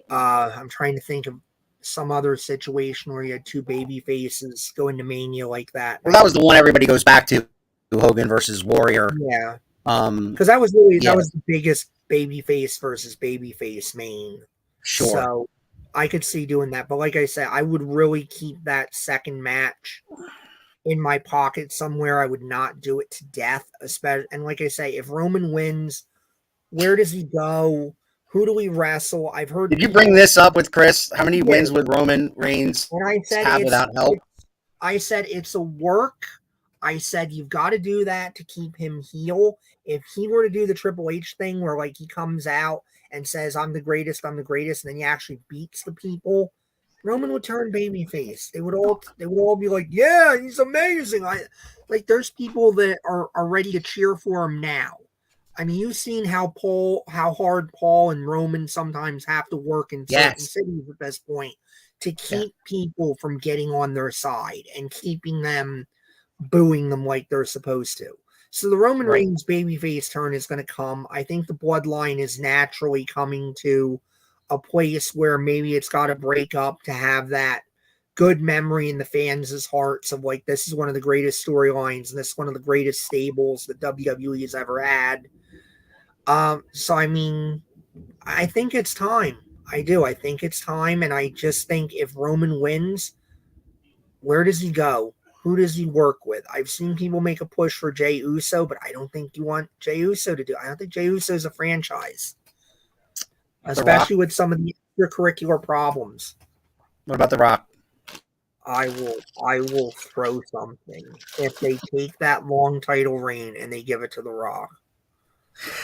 I'm trying to think of some other situation where you had two baby faces go into Mania like that.
Well, that was the one everybody goes back to, Hogan versus Warrior.
Yeah. Because that was the biggest babyface versus babyface main.
Sure.
So I could see doing that. But like I said, I would really keep that second match in my pocket somewhere. I would not do it to death. Especially, and like I say, if Roman wins, where does he go? Who do we wrestle? I've heard.
Did you bring this up with Chris? How many wins would Roman Reigns have without help?
I said it's a work. I said you've got to do that to keep him heel. If he were to do the Triple H thing where like he comes out and says, I'm the greatest, and then he actually beats the people, Roman would turn babyface. They would all be like, yeah, he's amazing. There's people that are ready to cheer for him now. I mean, you've seen how hard Paul and Roman sometimes have to work in certain cities at this point to keep people from getting on their side and keeping them booing them like they're supposed to. So the Roman Reigns babyface turn is going to come. I think the bloodline is naturally coming to a place where maybe it's got to break up to have that good memory in the fans' hearts of like, this is one of the greatest storylines and this is one of the greatest stables that WWE has ever had. So, I mean, I think it's time. I do. I think it's time. And I just think if Roman wins, where does he go? Who does he work with? I've seen people make a push for Jey Uso, but I don't think you want Jey Uso to do it. I don't think Jey Uso is a franchise, especially with some of the extracurricular problems.
What about The Rock?
I will throw something if they take that long title reign and they give it to The Rock.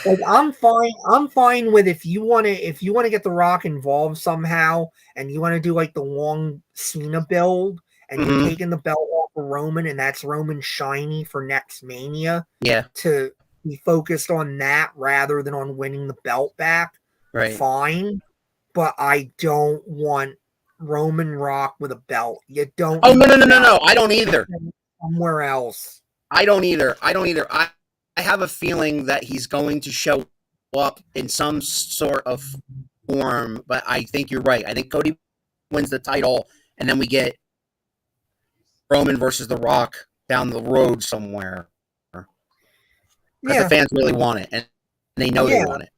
Like I'm fine with if you want to get The Rock involved somehow and you want to do like the long Cena build and you're taking the belt off of Roman and that's Roman shiny for next Mania.
Yeah.
To be focused on that rather than on winning the belt back.
Right.
Fine. But I don't want Roman Rock with a belt. You don't.
Oh, no. I don't either.
Somewhere else.
I don't either. I have a feeling that he's going to show up in some sort of form, but I think you're right. I think Cody wins the title, and then we get Roman versus The Rock down the road somewhere. Because the fans really want it, and they know they want it.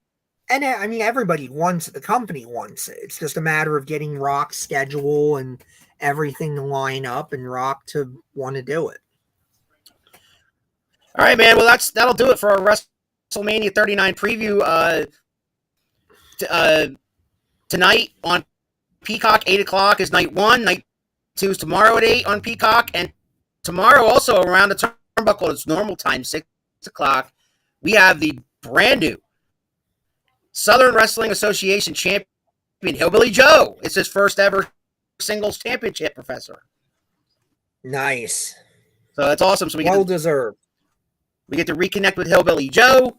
And I mean, everybody wants it. The company wants it. It's just a matter of getting Rock's schedule and everything to line up and Rock to want to do it.
All right, man. Well, that'll do it for our WrestleMania 39 preview. Tonight on Peacock, 8 o'clock is night 1. Night 2 is tomorrow at 8 on Peacock. And tomorrow also around the turnbuckle, it's normal time, 6 o'clock. We have the brand new Southern Wrestling Association champion, Hillbilly Joe. It's his first ever singles championship, Professor.
Nice.
So that's awesome. So
well deserved.
We get to reconnect with Hillbilly Joe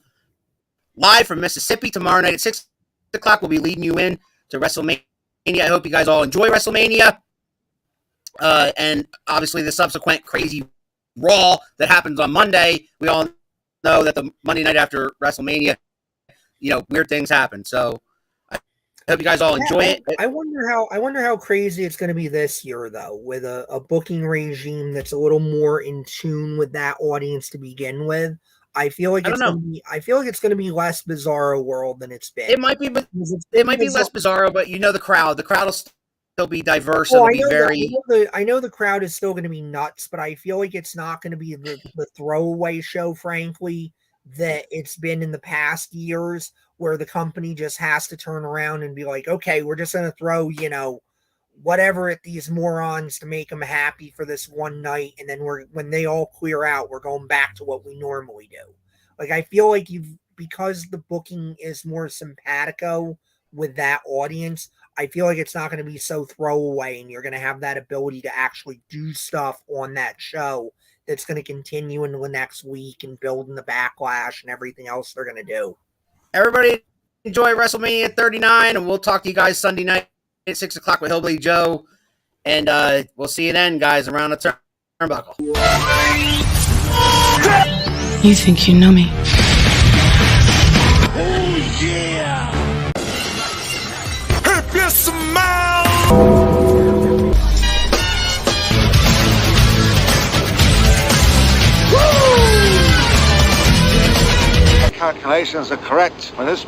live from Mississippi tomorrow night at 6 o'clock. We'll be leading you in to WrestleMania. I hope you guys all enjoy WrestleMania. And obviously the subsequent crazy Raw that happens on Monday. We all know that the Monday night after WrestleMania, weird things happen. So I hope you guys all enjoy it.
I wonder how crazy it's going to be this year, though, with a booking regime that's a little more in tune with that audience to begin with. I feel like it's going to be less Bizarro World than it's been.
It might be less Bizarro, but the crowd. The crowd will still be diverse. It'll be very.
I know the crowd is still going to be nuts, but I feel like it's not going to be the throwaway show, frankly, that it's been in the past years where the company just has to turn around and be like, okay, we're just going to throw, whatever at these morons to make them happy for this one night. And then when they all clear out, we're going back to what we normally do. Like, I feel like because the booking is more simpatico with that audience, I feel like it's not going to be so throwaway and you're going to have that ability to actually do stuff on that show that's going to continue into the next week and build in the backlash and everything else they're going to do.
Everybody enjoy WrestleMania 39, and we'll talk to you guys Sunday night at 6 o'clock with Hillbilly Joe. And we'll see you then, guys, around the turnbuckle.
You think you know me?
Oh, yeah! If you smile! Calculations are correct. When this